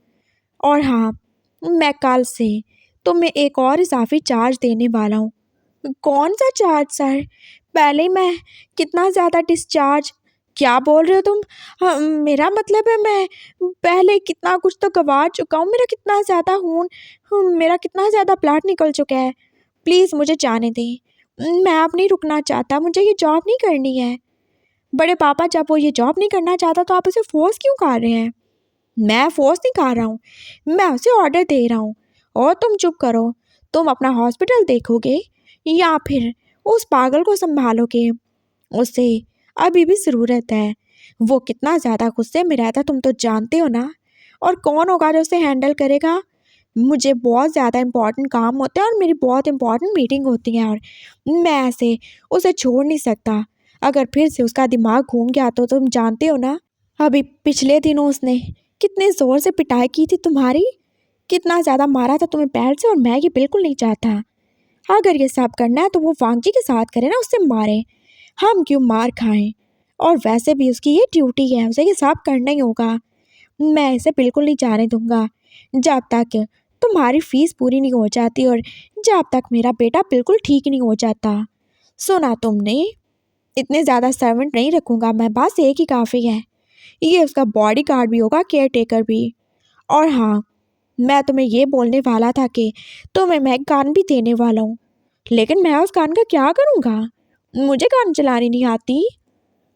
और हाँ, मैं कल से तुम्हें एक और इजाफी चार्ज देने वाला हूँ। कौन सा चार्ज सर? पहले ही मैं कितना ज़्यादा डिस्चार्ज। क्या बोल रहे हो तुम? हाँ, मेरा मतलब है मैं पहले कितना कुछ तो गंवा चुका हूँ। मेरा कितना ज़्यादा खून, मेरा कितना ज़्यादा ब्लड निकल चुका है। प्लीज़ मुझे जाने दें, मैं अब नहीं रुकना चाहता। मुझे ये जॉब नहीं करनी है। बड़े पापा जब वो ये जॉब नहीं करना चाहता तो आप उसे फोर्स क्यों कर रहे हैं? मैं फोर्स नहीं कर रहा हूँ, मैं उसे ऑर्डर दे रहा हूँ। और तुम चुप करो। तुम अपना हॉस्पिटल देखोगे या फिर उस पागल को संभालोगे? उसे अभी भी ज़रूरत है। वो कितना ज़्यादा गुस्से में रहता तुम तो जानते हो ना। और कौन होगा जो उसे हैंडल करेगा? मुझे बहुत ज़्यादा इम्पॉर्टेंट काम होते हैं और मेरी बहुत इम्पॉर्टेंट मीटिंग होती है और मैं ऐसे उसे छोड़ नहीं सकता। अगर फिर से उसका दिमाग घूम गया तो तुम जानते हो ना। अभी पिछले दिनों उसने कितने ज़ोर से पिटाई की थी तुम्हारी, कितना ज़्यादा मारा था तुम्हें पैर से। और मैं ये बिल्कुल नहीं चाहता। अगर ये सब करना है तो वो वांगजी के साथ करे ना, उससे मारे। हम क्यों मार खाएं? और वैसे भी उसकी ये ड्यूटी है, उसे ये सब करना ही होगा। मैं इसे बिल्कुल नहीं जाने दूंगा जब तक तुम्हारी फीस पूरी नहीं हो जाती और जब तक मेरा बेटा बिल्कुल ठीक नहीं हो जाता। सुना तुमने? इतने ज़्यादा सर्वेंट नहीं रखूँगा मैं, बस एक ही काफ़ी है। ये उसका बॉडी गार्ड भी होगा, केयर टेकर भी। और हाँ, मैं तुम्हें ये बोलने वाला था कि तुम्हें मैं गन भी देने वाला हूँ, लेकिन मैं उस गन का क्या करूँगा? मुझे गन चलानी नहीं आती।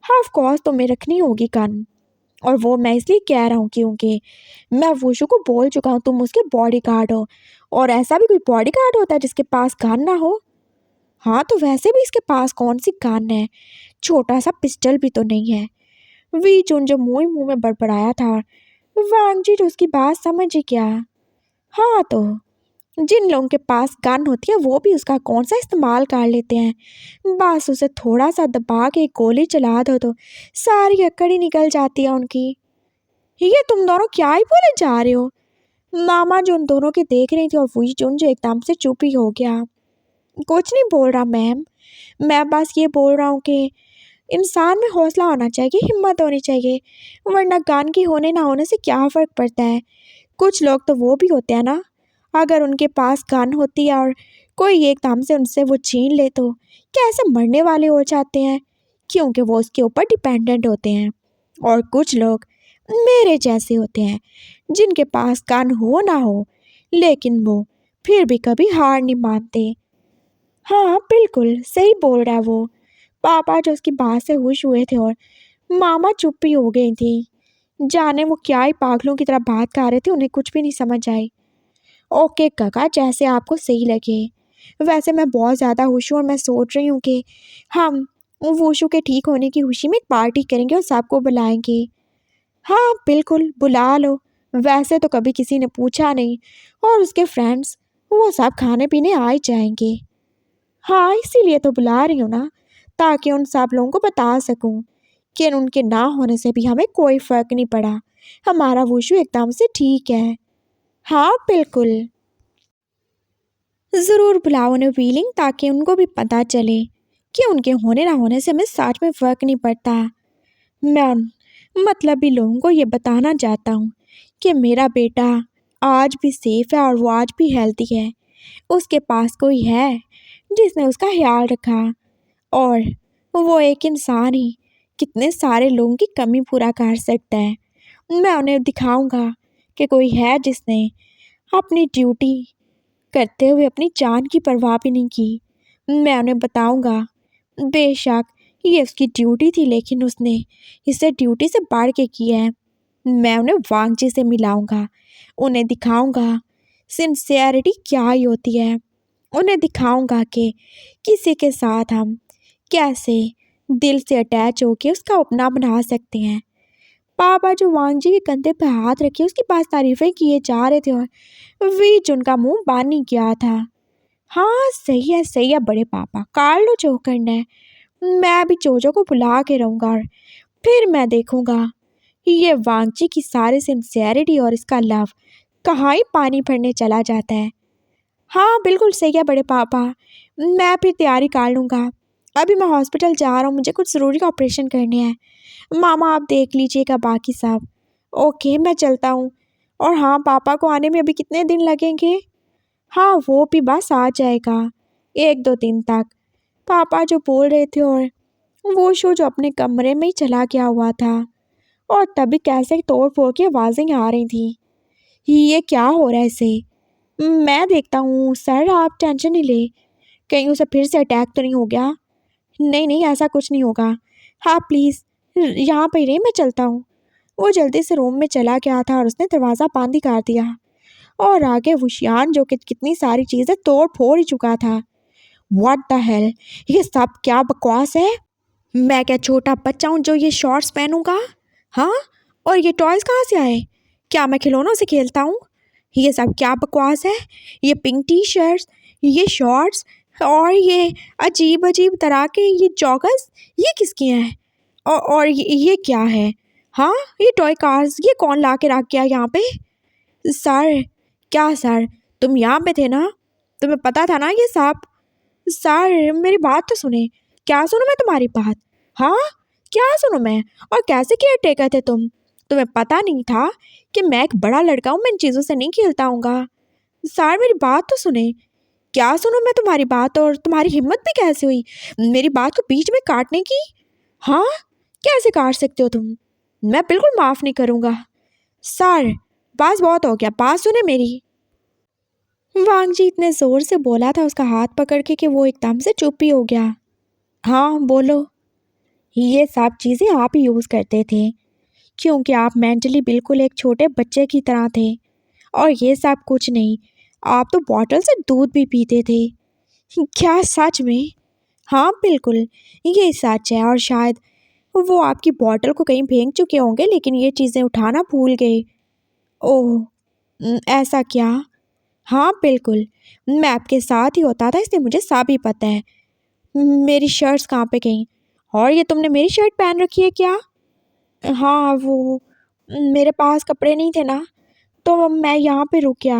ऑफ कोर्स तुम्हें रखनी होगी गन, और वो मैं इसलिए कह रहा हूँ क्योंकि मैं वुशु को बोल चुका हूँ तुम उसके बॉडी गार्ड हो। और ऐसा भी कोई बॉडी गार्ड होता है जिसके पास गन ना हो? हाँ तो वैसे भी इसके पास कौन सी गन है? छोटा सा पिस्टल भी तो नहीं है। वी चुन जो मुंह ही मुंह में बड़बड़ाया था। वांगजी तो उसकी बात समझ ही गया। हाँ तो जिन लोगों के पास गन होती है वो भी उसका कौन सा इस्तेमाल कर लेते हैं। बस उसे थोड़ा सा दबा के गोली चला दो तो सारी अकड़ ही निकल जाती है उनकी। ये तुम दोनों क्या ही बोले जा रहे हो? मामा जो उन दोनों के देख रही थी और वही जो एकदम से चुप ही हो गया। कुछ नहीं बोल रहा मैम, मैं बस ये बोल रहा हूँ कि इंसान में हौसला होना चाहिए, हिम्मत होनी चाहिए, वरना गन की होने ना होने से क्या फ़र्क पड़ता है। कुछ लोग तो वो भी होते हैं ना, अगर उनके पास गन होती है और कोई एकदम से उनसे वो छीन ले तो कैसे मरने वाले हो जाते हैं, क्योंकि वो उसके ऊपर डिपेंडेंट होते हैं। और कुछ लोग मेरे जैसे होते हैं जिनके पास गन हो ना हो, लेकिन वो फिर भी कभी हार नहीं मानते। हाँ बिल्कुल सही बोल रहा है वो। पापा जो उसकी बात से खुश हुए थे और मामा चुप ही हो गई थी। जाने वो क्या ही पागलों की तरह बात कर रहे थे, उन्हें कुछ भी नहीं समझ आई। ओके काका, जैसे आपको सही लगे। वैसे मैं बहुत ज़्यादा खुश हूँ और मैं सोच रही हूँ कि हम वुशु के ठीक होने की खुशी में एक पार्टी करेंगे और सबको बुलाएंगे। हाँ बिल्कुल बुला लो। वैसे तो कभी किसी ने पूछा नहीं, और उसके फ्रेंड्स वो सब खाने पीने आ ही जाएंगे। हाँ इसीलिए तो बुला रही हूँ ना, ताकि उन सब लोगों को बता सकूँ कि उनके ना होने से भी हमें कोई फ़र्क नहीं पड़ा। हमारा वुशु एकदम से ठीक है। हाँ बिल्कुल, ज़रूर बुलाओ उन्हें व्हीलिंग, ताकि उनको भी पता चले कि उनके होने ना होने से हमें सच में फ़र्क नहीं पड़ता। मैं उन मतलबी लोगों को ये बताना चाहता हूँ कि मेरा बेटा आज भी सेफ है और वो आज भी हेल्दी है। उसके पास कोई है जिसने उसका ख्याल रखा, और वो एक इंसान ही कितने सारे लोगों की कमी पूरा कर सकता है। मैं उन्हें दिखाऊंगा कि कोई है जिसने अपनी ड्यूटी करते हुए अपनी जान की परवाह भी नहीं की। मैं उन्हें बताऊंगा बेशक ये उसकी ड्यूटी थी, लेकिन उसने इसे ड्यूटी से बढ़ के किया है। मैं उन्हें वांगजी से मिलाऊंगा, उन्हें दिखाऊंगा सिंसियरिटी क्या ही होती है। उन्हें दिखाऊंगा कि किसी के साथ हम कैसे दिल से अटैच होके उसका अपना बना सकते हैं। पापा जो वांगजी के कंधे पर हाथ रखे उसके पास तारीफें किए जा रहे थे, और बीच उनका मुंह बन ही गया था। हाँ सही है बड़े पापा, कर लो जो करना है। मैं भी जोजो को बुला के रहूँगा और फिर मैं देखूंगा ये वांगची की सारी सिंसियरिटी और इसका लव कहाँ ही पानी भरने चला जाता है। हाँ बिल्कुल सही है बड़े पापा, मैं फिर तैयारी कर लूँगा। अभी मैं हॉस्पिटल जा रहा हूँ, मुझे कुछ ज़रूरी ऑपरेशन करने हैं। मामा आप देख लीजिएगा बाकी सब। ओके मैं चलता हूँ। और हाँ पापा को आने में अभी कितने दिन लगेंगे? हाँ वो भी बस आ जाएगा 1-2 दिन तक, पापा जो बोल रहे थे। और वो शो जो अपने कमरे में ही चला गया हुआ था, और तभी कैसे तोड़ फोड़ की आवाज़ें आ रही थी। ये क्या हो रहा है इसे? मैं देखता हूँ सर, आप टेंशन नहीं ले, कहीं उसे फिर से अटैक तो नहीं हो गया। नहीं नहीं ऐसा कुछ नहीं होगा। हाँ प्लीज़ यहाँ पर ही रही, मैं चलता हूँ। वो जल्दी से रूम में चला गया था और उसने दरवाज़ा बंद ही कर दिया। और आगे वुशियान जो कि कितनी सारी चीज़ें तोड़ फोड़ ही चुका था। व्हाट द हेल, ये सब क्या बकवास है? मैं क्या छोटा बच्चा हूँ जो ये शॉर्ट्स पहनूंगा? हाँ, और ये टॉयज़ कहाँ से आए? क्या मैं खिलौनों से खेलता हूँ? ये सब क्या बकवास है? ये पिंक टी शर्ट्स, ये शॉर्ट्स, और ये अजीब अजीब तरह के ये जॉगर्स, ये किसके हैं? और ये क्या है? हाँ, ये टॉय कार्स, ये कौन ला के रख गया यहाँ पे? सर, क्या सर, तुम यहाँ पे थे ना? तुम्हें पता था ना ये सब? सर मेरी बात तो सुने। क्या सुनूं मैं तुम्हारी बात? हाँ, क्या सुनूं मैं? और कैसे केयर टेकर थे तुम? तुम्हें पता नहीं था कि मैं एक बड़ा लड़का हूँ, मैं इन चीज़ों से नहीं खेलता हूँगा। सर मेरी बात तो सुने। क्या सुनूं मैं तुम्हारी बात, और तुम्हारी हिम्मत भी कैसे हुई मेरी बात को बीच में काटने की? हाँ, कैसे काट सकते हो तुम? मैं बिल्कुल माफ़ नहीं करूँगा। सर बस बहुत हो गया, बात सुने मेरी। वांगजी इतने जोर से बोला था उसका हाथ पकड़ के कि वो एकदम से चुप ही हो गया। हाँ बोलो। ये सब चीज़ें आप ही यूज़ करते थे, क्योंकि आप मेंटली बिल्कुल एक छोटे बच्चे की तरह थे। और ये सब कुछ नहीं, आप तो बॉटल से दूध भी पीते थे। क्या सच में? हाँ बिल्कुल, ये सच है। और शायद वो आपकी बॉटल को कहीं फेंक चुके होंगे, लेकिन ये चीज़ें उठाना भूल गए। ओह, ऐसा क्या? हाँ बिल्कुल, मैं आपके साथ ही होता था, इसलिए मुझे सब ही पता है। मेरी शर्ट्स कहाँ पे गईं? और ये तुमने मेरी शर्ट पहन रखी है क्या? हाँ वो मेरे पास कपड़े नहीं थे ना, तो अब मैं यहाँ पे रुक गया।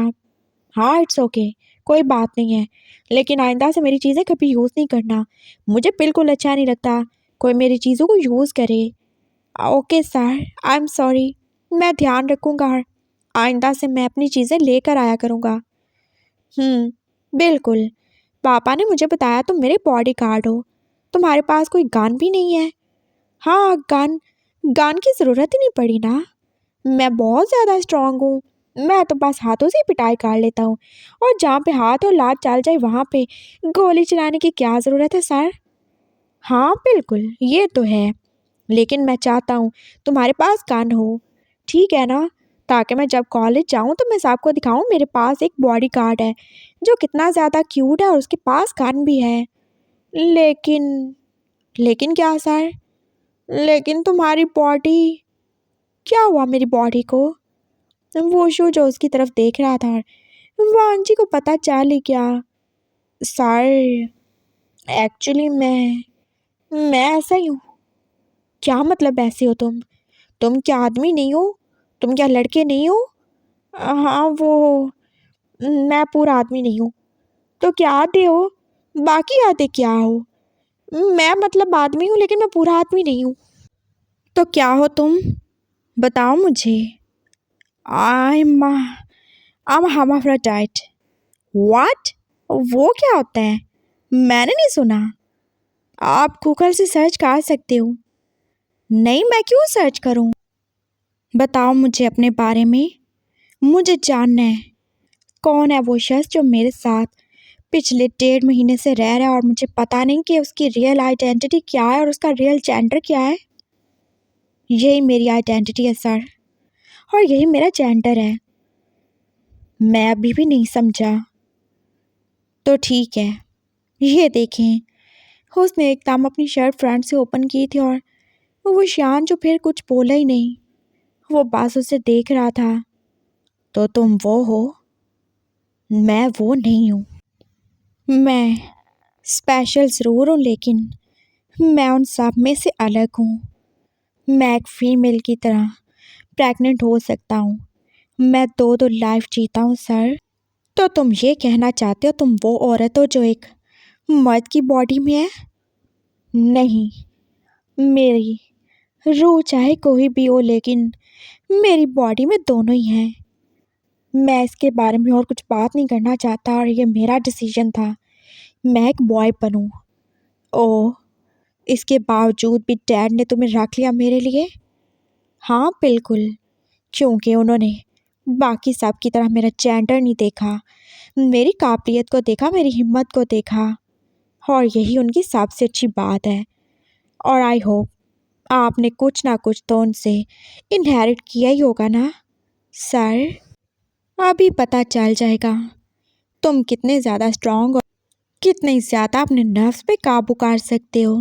हाँ, इट्स ओके, कोई बात नहीं है, लेकिन आइंदा से मेरी चीज़ें कभी यूज़ नहीं करना। मुझे बिल्कुल अच्छा नहीं लगता कोई मेरी चीज़ों को यूज़ करे। Okay sir, I am sorry, मैं ध्यान रखूँगा। आइंदा से मैं अपनी चीज़ें लेकर आया करूँगा। बिल्कुल। पापा ने मुझे बताया तुम मेरे बॉडीगार्ड हो। तुम्हारे पास कोई गन भी नहीं है? हाँ, गन गन की ज़रूरत ही नहीं पड़ी ना। मैं बहुत ज़्यादा स्ट्रांग हूँ। मैं तो बस हाथों से ही पिटाई कर लेता हूँ, और जहाँ पे हाथ और लात चल जाए वहाँ पे गोली चलाने की क्या ज़रूरत है सर? हाँ बिल्कुल, ये तो है, लेकिन मैं चाहता हूँ तुम्हारे पास गन हो, ठीक है ना? ताकि मैं जब कॉलेज जाऊँ तो मैं सबको दिखाऊँ मेरे पास एक बॉडीगार्ड है जो कितना ज़्यादा क्यूट है और उसके पास गन भी है। लेकिन लेकिन क्या सर? लेकिन तुम्हारी बॉडी, क्या हुआ मेरी बॉडी को? वो शू जो उसकी तरफ देख रहा था, वांगजी को पता चल ही गया। सर, एक्चुअली मैं ऐसा ही हूँ। क्या मतलब ऐसे हो तुम? तुम क्या आदमी नहीं हो? तुम क्या लड़के नहीं हो? हाँ, वो मैं पूरा आदमी नहीं हूँ। तो क्या आते हो? बाकी आते क्या हो? मैं मतलब आदमी हूँ लेकिन मैं पूरा आदमी नहीं हूँ। तो क्या हो तुम? बताओ मुझे। I am hermaphrodite। व्हाट? वो क्या होता है? मैंने नहीं सुना। आप गूगल से सर्च कर सकते हो। नहीं, मैं क्यों सर्च करूं? बताओ मुझे अपने बारे में। मुझे जानना है कौन है वो शख्स जो मेरे साथ पिछले 1.5 महीने से रह रहा है और मुझे पता नहीं कि उसकी रियल आइडेंटिटी क्या है और उसका रियल जेंडर क्या है। यही मेरी आइडेंटिटी है सर, और यही मेरा जेंडर है। मैं अभी भी नहीं समझा। तो ठीक है, ये देखें। उसने एकदम अपनी शर्ट फ्रंट से ओपन की थी और वो शान जो फिर कुछ बोला ही नहीं, वो बस उसे देख रहा था। तो तुम वो हो? मैं वो नहीं हूँ। मैं स्पेशल ज़रूर हूँ, लेकिन मैं उन सब में से अलग हूँ। मैं एक फीमेल की तरह प्रेग्नेंट हो सकता हूँ। मैं दो दो लाइफ जीता हूँ सर। तो तुम ये कहना चाहते हो तुम वो औरत हो जो एक मर्द की बॉडी में है? नहीं, मेरी रूह चाहे कोई भी हो, लेकिन मेरी बॉडी में दोनों ही हैं। मैं इसके बारे में और कुछ बात नहीं करना चाहता, और ये मेरा डिसीजन था मैं एक बॉय बनूं। ओह, इसके बावजूद भी डैड ने तुम्हें रख लिया मेरे लिए? हाँ बिल्कुल, क्योंकि उन्होंने बाकी सब की तरह मेरा जेंडर नहीं देखा, मेरी काबिलियत को देखा, मेरी हिम्मत को देखा, और यही उनकी सबसे अच्छी बात है। और आई होप आपने कुछ ना कुछ तो उनसे इनहेरिट किया ही होगा ना सर। अभी पता चल जाएगा तुम कितने ज़्यादा स्ट्रांग और कितने ज़्यादा अपने नर्व्स पे काबू कर सकते हो।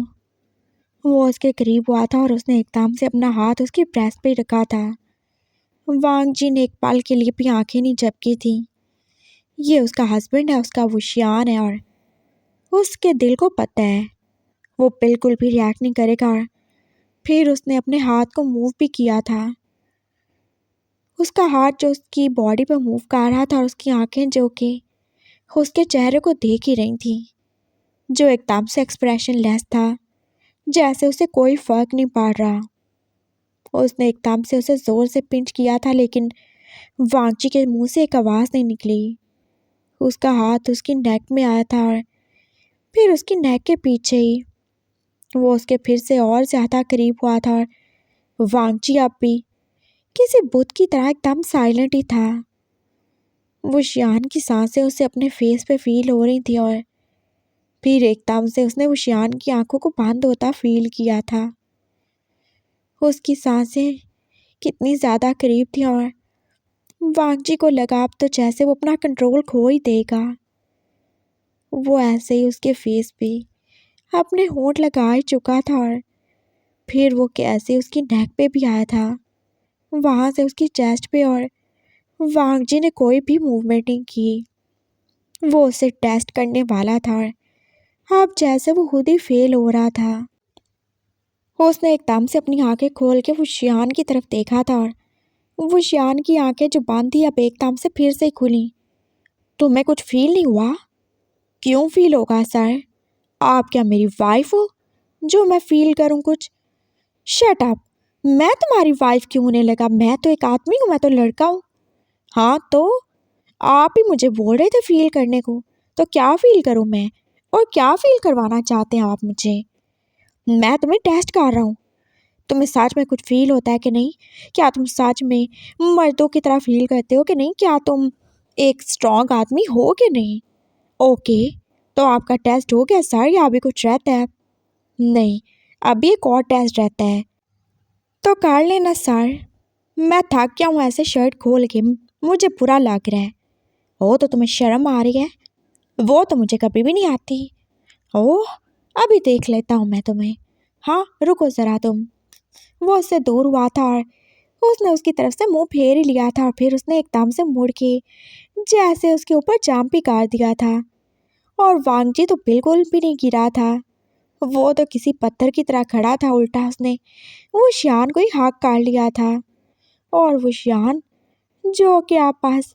वो उसके करीब हुआ था और उसने एकदम से अपना हाथ उसकी ब्रेस्ट पे रखा था। वांग जी ने एक पल के लिए भी आंखें नहीं झपकी थी। ये उसका हस्बैंड है, उसका वशियान है, और उसके दिल को पता है वो बिल्कुल भी रिएक्ट नहीं करेगा। और फिर उसने अपने हाथ को मूव भी किया था। उसका हाथ जो उसकी बॉडी पे मूव कर रहा था, और उसकी आंखें जो कि उसके चेहरे को देख ही रही थी, जो एकदम से एक्सप्रेशन लेस था, जैसे उसे कोई फर्क नहीं पड़ रहा। उसने एकदम से उसे जोर से पिंच किया था, लेकिन वांची के मुंह से एक आवाज़ नहीं निकली। उसका हाथ उसकी नेक में आया था, और फिर उसकी नेक के पीछे ही वो उसके फिर से और ज़्यादा करीब हुआ था, और वांची अब भी किसी बुत की तरह एकदम साइलेंट ही था। वो शियान की सांसें उसे अपने फेस पे फील हो रही थी, और फिर एकदम से उसने वो शियान की आंखों को बंद होता फील किया था। उसकी सांसें कितनी ज़्यादा करीब थी, और वांगजी को लगा अब तो जैसे वो अपना कंट्रोल खो ही देगा। वो ऐसे ही उसके फेस पे अपने होंठ लगा ही चुका था, और फिर वो कैसे उसकी नेक पे भी आया था, वहाँ से उसकी चेस्ट पे, और वांगजी ने कोई भी मूवमेंट नहीं की। वो उसे टेस्ट करने वाला था, और अब जैसे वो खुद ही फेल हो रहा था। उसने एकदम से अपनी आंखें खोल के वो शियान की तरफ देखा था, और वो शियान की आंखें जो बंद थी अब एकदम से फिर से खुली। तुम्हें कुछ फील नहीं हुआ? क्यों फील होगा सर? आप क्या मेरी वाइफ हो जो मैं फील करूं कुछ? Shut up. मैं तुम्हारी वाइफ क्यों होने लगा? मैं तो एक आदमी हूँ, मैं तो लड़का हूँ। हाँ तो आप ही मुझे बोल रहे थे फील करने को, तो क्या फील करूँ मैं? और क्या फील करवाना चाहते हैं आप मुझे? मैं तुम्हें टेस्ट कर रहा हूँ, तुम्हें सच में कुछ फील होता है कि नहीं? क्या तुम सच में मर्दों की तरह फील करते हो कि नहीं? क्या तुम एक स्ट्रांग आदमी हो कि नहीं? ओके, तो आपका टेस्ट हो गया सर या अभी कुछ रहता है? नहीं, अभी एक और टेस्ट रहता है। तो कर लेना सर। मैं थक गया हूँ ऐसे शर्ट खोल के, मुझे बुरा लग रहा है। ओ तो तुम्हें शर्म आ रही है? वो तो मुझे कभी भी नहीं आती। ओह, अभी देख लेता हूँ मैं तुम्हें। हाँ रुको ज़रा तुम। वो उससे दूर हुआ था और उसने उसकी तरफ से मुंह फेर ही लिया था और फिर उसने एकदम से मुड़ के जैसे उसके ऊपर जंप ही कर दिया था। और वांगजी तो बिल्कुल भी नहीं गिरा था, वो तो किसी पत्थर की तरह खड़ा था। उल्टा उसने वो शियान को ही हाक कर लिया था। और वो शियान जो कि आप पास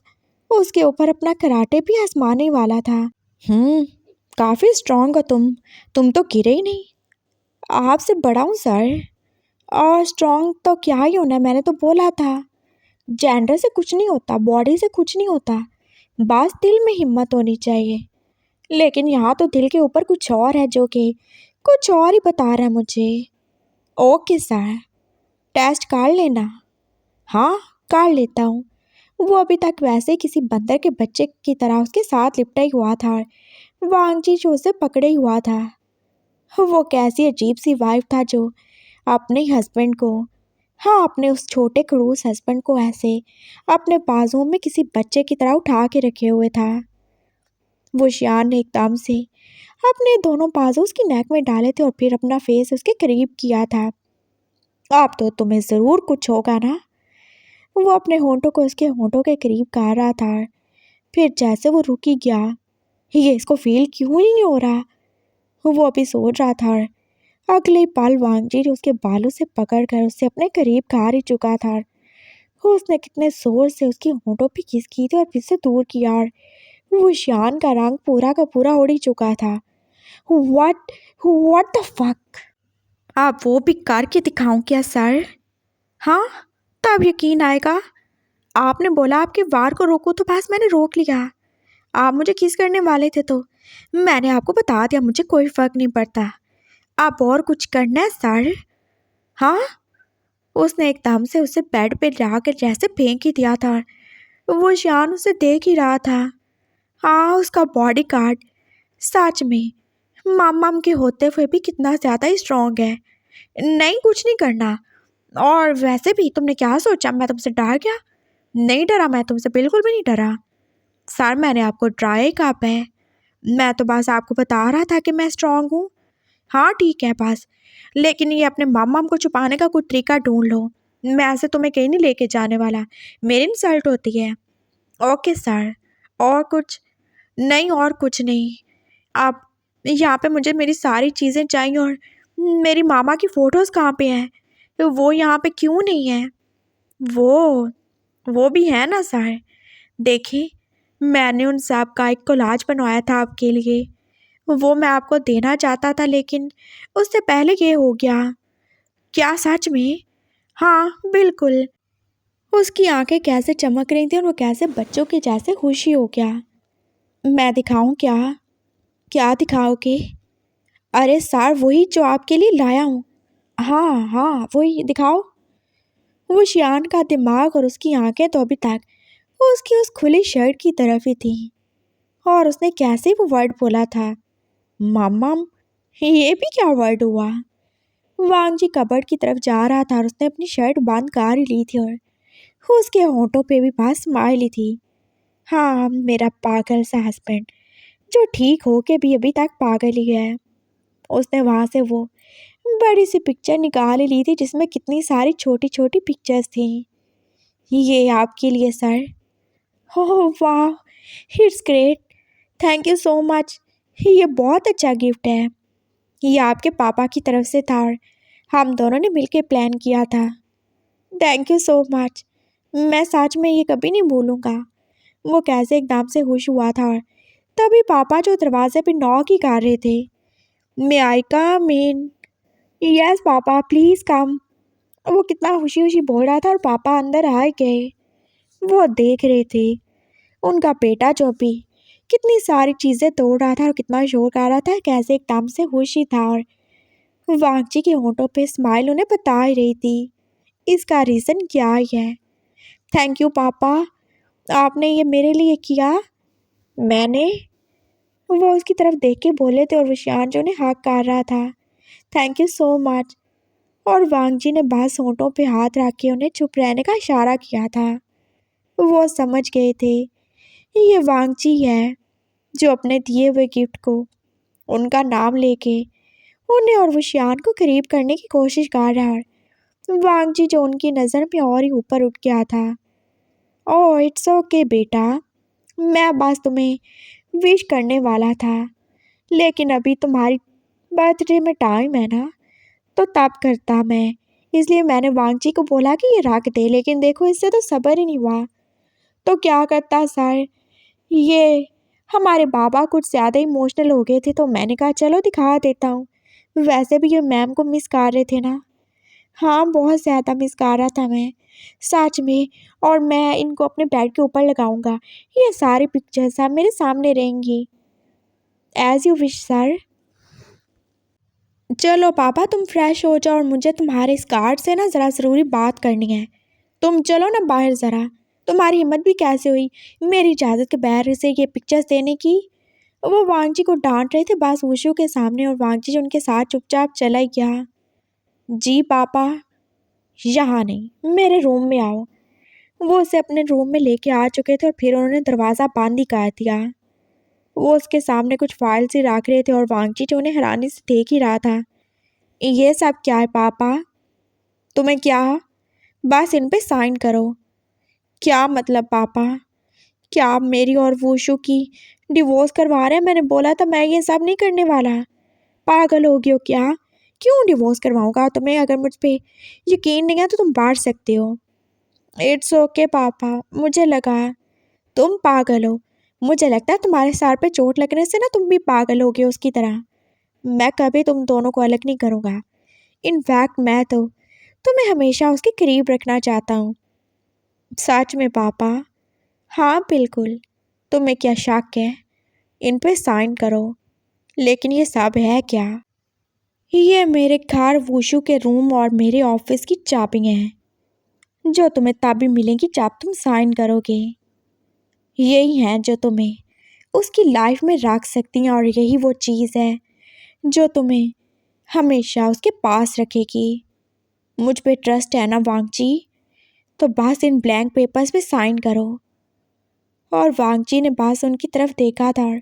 उसके ऊपर अपना कराटे भी आजमाने वाला था। काफ़ी स्ट्रांग हो तुम तो गिरे ही नहीं। आपसे बड़ा हूँ सर, और स्ट्रांग तो क्या ही होना है, मैंने तो बोला था। जेंडर से कुछ नहीं होता, बॉडी से कुछ नहीं होता, बस दिल में हिम्मत होनी चाहिए। लेकिन यहाँ तो दिल के ऊपर कुछ और है जो कि कुछ और ही बता रहा है मुझे। ओके सर, टेस्ट कर लेना। हाँ कर लेता हूँ। वो अभी तक वैसे ही किसी बंदर के बच्चे की तरह उसके साथ लिपटा ही हुआ था और वांगजी जो उसे पकड़े ही हुआ था। वो कैसी अजीब सी वाइफ था जो अपने हस्बैंड को, हाँ अपने उस छोटे खड़ूस हस्बैंड को ऐसे अपने बाजुओं में किसी बच्चे की तरह उठा के रखे हुए था। वो शियान ने एकदम से अपने दोनों बाजू उसकी नेक में डाले थे और फिर अपना फेस उसके करीब किया था। अब तो तुम्हें ज़रूर कुछ होगा ना? वो अपने होंठों को उसके होंठों के करीब कर रहा था। फिर जैसे वो रुक ही गया, ये इसको फील क्यों ही नहीं हो रहा? वो अभी सोच रहा था और अगले पल वांगजी उसके बालों से पकड़कर उससे अपने करीब कर ही चुका था। उसने कितने जोर से उसकी होंठों पे किस की थी और फिर से दूर किया और वो शियान का रंग पूरा का पूरा उड़ ही चुका था। What what the fuck? आप वो भी करके दिखाऊं क्या सर? हाँ, तब यकीन आएगा। आपने बोला आपके वार को रोको तो बस मैंने रोक लिया। आप मुझे किस करने वाले थे तो मैंने आपको बता दिया, मुझे कोई फ़र्क नहीं पड़ता। आप और कुछ करना है सर? हाँ, उसने एकदम से उसे बेड पे लाकर जैसे फेंक ही दिया था। वो शियान उसे देख ही रहा था। हाँ, उसका बॉडी गार्ड सच में माम के होते हुए भी कितना ज़्यादा ही स्ट्रॉन्ग है। नहीं कुछ नहीं करना। और वैसे भी तुमने क्या सोचा मैं तुमसे डर गया? नहीं डरा, मैं तुमसे बिल्कुल भी नहीं डरा सर। मैंने आपको डराया कब है? मैं तो बस आपको बता रहा था कि मैं स्ट्रांग हूँ। हाँ ठीक है बस, लेकिन ये अपने मामा को छुपाने का कोई तरीका ढूंढ लो। मैं ऐसे तुम्हें कहीं नहीं लेके जाने वाला, मेरी इंसल्ट होती है। Okay sir. और कुछ? नहीं और कुछ नहीं। आप यहाँ पे मुझे मेरी सारी चीज़ें चाहिए और मेरी मामा की फ़ोटोज़ कहाँ पे हैं? तो वो यहाँ पे क्यों नहीं है? वो भी है ना सर। देखिए, मैंने उन सब का एक कोलाज बनवाया था आपके लिए, वो मैं आपको देना चाहता था लेकिन उससे पहले ये हो गया। क्या सच में? हाँ बिल्कुल। उसकी आंखें कैसे चमक रही थी और वो कैसे बच्चों के जैसे खुशी हो गया। मैं दिखाऊं क्या? क्या दिखाओगे? अरे सर वही जो आपके लिए लाया हूँ। हाँ हाँ वही दिखाओ। वो शियान का दिमाग और उसकी आंखें तो अभी तक उसकी उस खुली शर्ट की तरफ ही थी। और उसने कैसे वो वर्ड बोला था, मामम? ये भी क्या वर्ड हुआ? वांगजी कबर्ड की तरफ जा रहा था और उसने अपनी शर्ट बांध कर ही ली थी और उसके होंठों पे भी बस स्माइल ही थी। हाँ मेरा पागल सा हस्बैंड जो ठीक हो के भी अभी तक पागल ही है। उसने वहाँ से वो बड़ी सी पिक्चर निकाल ही ली थी जिसमें कितनी सारी छोटी छोटी पिक्चर्स थी। ये आपके लिए सर। ओह वाह, it's great, thank you so much. ये बहुत अच्छा गिफ्ट है। ये आपके पापा की तरफ से था और हम दोनों ने मिलकर प्लान किया था। Thank you so much. मैं सच में ये कभी नहीं भूलूंगा। वो कैसे एकदम से खुश हुआ था और तभी पापा जो दरवाजे पे नॉक ही कर रहे थे। मैं आई कम इन? Yes papa please come. वो कितना खुशी खुशी बोल रहा था और पापा अंदर आए गए। वो देख रहे थे उनका बेटा जो भी कितनी सारी चीजें तोड़ रहा था और कितना शोर कर रहा था, कैसे एकदम से खुशी था। और वांगची के होंठों पे स्माइल उन्हें बता ही रही थी इसका रीजन क्या है। थैंक यू पापा, आपने ये मेरे लिए किया। मैंने? वो उसकी तरफ देख के बोले थे और विशान जो उन्हें हाथ कर रहा था। Thank you so much. और वांगजी ने बस होंठों पे हाथ रख के उन्हें चुप रहने का इशारा किया था। वो समझ गए थे ये वांगजी है जो अपने दिए हुए गिफ्ट को उनका नाम लेके उन्हें और विशान को करीब करने की कोशिश कर रहा है। वांगजी जो उनकी नज़र में और ही ऊपर उठ गया था। ओह इट्स ओके बेटा, मैं बस तुम्हें विश करने वाला था, लेकिन अभी तुम्हारी बर्थडे में टाइम है ना, तो तब करता मैं। इसलिए मैंने वांगजी को बोला कि ये रख दे, लेकिन देखो इससे तो सब्र ही नहीं हुआ। तो क्या करता सर, ये हमारे बाबा कुछ ज़्यादा इमोशनल हो गए थे, तो मैंने कहा चलो दिखा देता हूँ। वैसे भी ये मैम को मिस कर रहे थे ना। हाँ बहुत ज़्यादा मिस कर रहा था मैं, सच में। और मैं इनको अपने बेड के ऊपर लगाऊंगा। ये सारी पिक्चर्स अब मेरे सामने रहेंगी। As you wish sir. चलो पापा तुम फ्रेश हो जाओ और मुझे तुम्हारे इस कार्ड से ना ज़रा ज़रूरी बात करनी है। तुम चलो ना बाहर ज़रा। तुम्हारी हिम्मत भी कैसे हुई मेरी इजाज़त के बगैर से ये पिक्चर्स देने की। वो वांगजी को डांट रहे थे बस वुशु के सामने, और वांगजी जो उनके साथ चुपचाप चला ही गया। जी पापा। यहाँ नहीं, मेरे रूम में आओ। वो उसे अपने रूम में लेके आ चुके थे और फिर उन्होंने दरवाज़ा बंद ही कर दिया। वो उसके सामने कुछ फाइल्स ही रख रहे थे और वांगजी जो उन्हें हैरानी से देख ही रहा था। ये सब क्या है पापा? तुम्हें क्या? बस इन पे साइन करो। क्या मतलब पापा? क्या आप मेरी और वुशु की डिवोर्स करवा रहे हैं? मैंने बोला था मैं ये सब नहीं करने वाला। पागल हो गए हो क्या? क्यों डिवोर्स करवाऊंगा तुम्हें? अगर मुझ पे यकीन नहीं है तो तुम बांट सकते हो। इट्स ओके पापा, मुझे लगा तुम पागल हो। मुझे लगता है तुम्हारे सर पे चोट लगने से ना तुम भी पागल हो गए उसकी तरह। मैं कभी तुम दोनों को अलग नहीं करूँगा। इनफैक्ट मैं तो तुम्हें हमेशा उसके करीब रखना चाहता हूँ। सच में पापा? हाँ बिल्कुल। तुम्हें क्या शक है? इन पे साइन करो। लेकिन ये सब है क्या? ये मेरे घर, वुशु के रूम और मेरे ऑफिस की चाबियाँ हैं जो तुम्हें तभी मिलेंगी जब तुम साइन करोगे। यही हैं जो तुम्हें उसकी लाइफ में रख सकती हैं, और यही वो चीज़ है जो तुम्हें हमेशा उसके पास रखेगी। मुझ पे ट्रस्ट है ना वांगजी? तो बस इन ब्लैंक पेपर्स पे साइन करो। और वांगजी ने बस उनकी तरफ देखा था और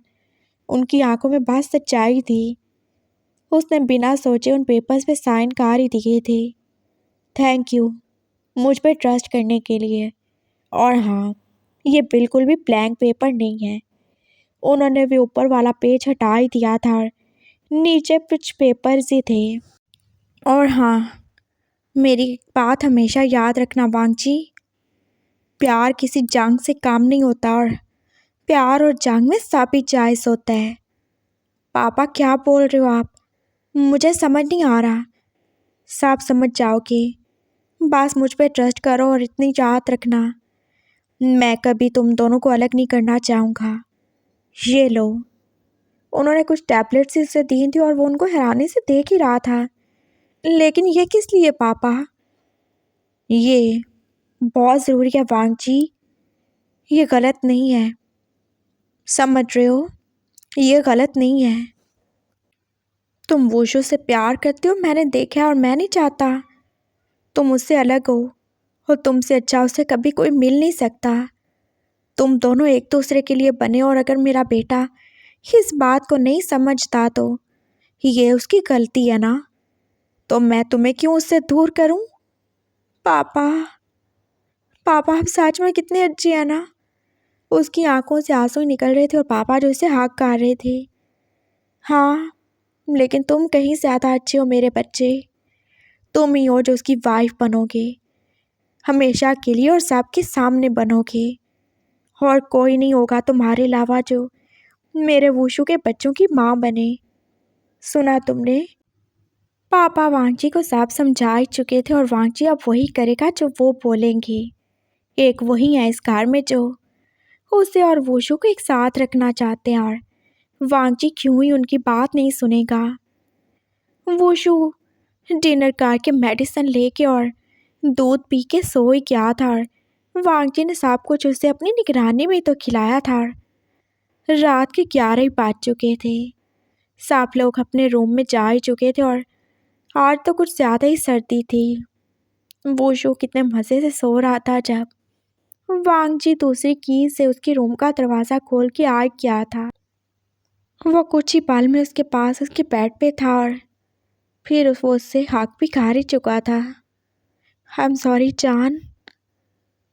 उनकी आंखों में बस सच्चाई थी। उसने बिना सोचे उन पेपर्स पे साइन कर ही दिए थे। थैंक यू मुझ पे ट्रस्ट करने के लिए। और हाँ, ये बिल्कुल भी ब्लैंक पेपर नहीं है। उन्होंने भी ऊपर वाला पेज हटा ही दिया था और नीचे कुछ पेपर्स ही थे। और हाँ, मेरी बात हमेशा याद रखना वांगजी, प्यार किसी जंग से कम नहीं होता, और प्यार और जंग में सब ही जायज़ होता है। पापा क्या बोल रहे हो आप? मुझे समझ नहीं आ रहा। सब समझ जाओगे। बस मुझ पे ट्रस्ट करो और इतनी याद रखना, मैं कभी तुम दोनों को अलग नहीं करना चाहूँगा। ये लो। उन्होंने कुछ टैबलेट्स उसे दी थी और वो उनको हैरानी से देख ही रहा था। लेकिन ये किस लिए पापा? ये बहुत ज़रूरी है वांगजी, ये गलत नहीं है। समझ रहे हो? ये गलत नहीं है। तुम वुशु से प्यार करते हो, मैंने देखा है, और मैं नहीं चाहता तुम उससे अलग हो, और तुमसे अच्छा उसे कभी कोई मिल नहीं सकता। तुम दोनों एक दूसरे के लिए बने, और अगर मेरा बेटा इस बात को नहीं समझता तो ये उसकी गलती है ना। तो मैं तुम्हें क्यों उससे दूर करूं? पापा, पापा आप सच में कितने अच्छे हैं ना। उसकी आंखों से आंसू निकल रहे थे और पापा जो उसे हाथ कर रहे थे। हाँ, लेकिन तुम कहीं ज़्यादा अच्छे हो मेरे बच्चे। तुम ही हो जो उसकी वाइफ बनोगे। हमेशा के लिए और सबके सामने बनोगे, और कोई नहीं होगा तुम्हारे अलावा जो मेरे वुशु के बच्चों की माँ बने। सुना तुमने? पापा वांगजी को सब समझा ही चुके थे और वांगजी अब वही करेगा जो वो बोलेंगे। एक वही है इस घर में जो उसे और वुशु को एक साथ रखना चाहते हैं, और वांगजी क्यों ही उनकी बात नहीं सुनेगा। वुशु डिनर करके मेडिसिन लेके और दूध पी के सो ही गया था, और वांगजी ने सब कुछ उसे अपनी निगरानी में तो खिलाया था। रात के 11 ही बज चुके थे। सब लोग अपने रूम में जा ही चुके थे और आज तो कुछ ज़्यादा ही सर्दी थी। वुशु कितने मज़े से सो रहा था जब वांगजी दूसरी की से उसके रूम का दरवाज़ा खोल के आ गया था। वो कुछ ही पल में उसके पास उसके बेड पे था और फिर वो उससे हक भी खा ही चुका था। आई एम सॉरी जान,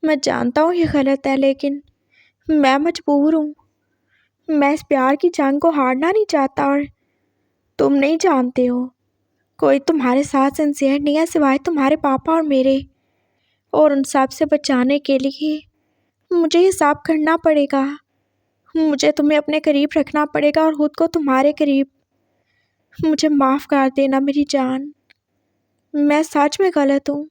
मैं जानता हूँ ये गलत है, लेकिन मैं मजबूर हूँ। मैं इस प्यार की जंग को हारना नहीं चाहता, और तुम नहीं जानते हो कोई तुम्हारे साथ सिंसियर नहीं है सिवाय तुम्हारे पापा और मेरे, और उन सब से बचाने के लिए मुझे ये सब करना पड़ेगा। मुझे तुम्हें अपने करीब रखना पड़ेगा और खुद को तुम्हारे करीब। मुझे माफ़ कर देना मेरी जान, मैं सच में गलत हूँ।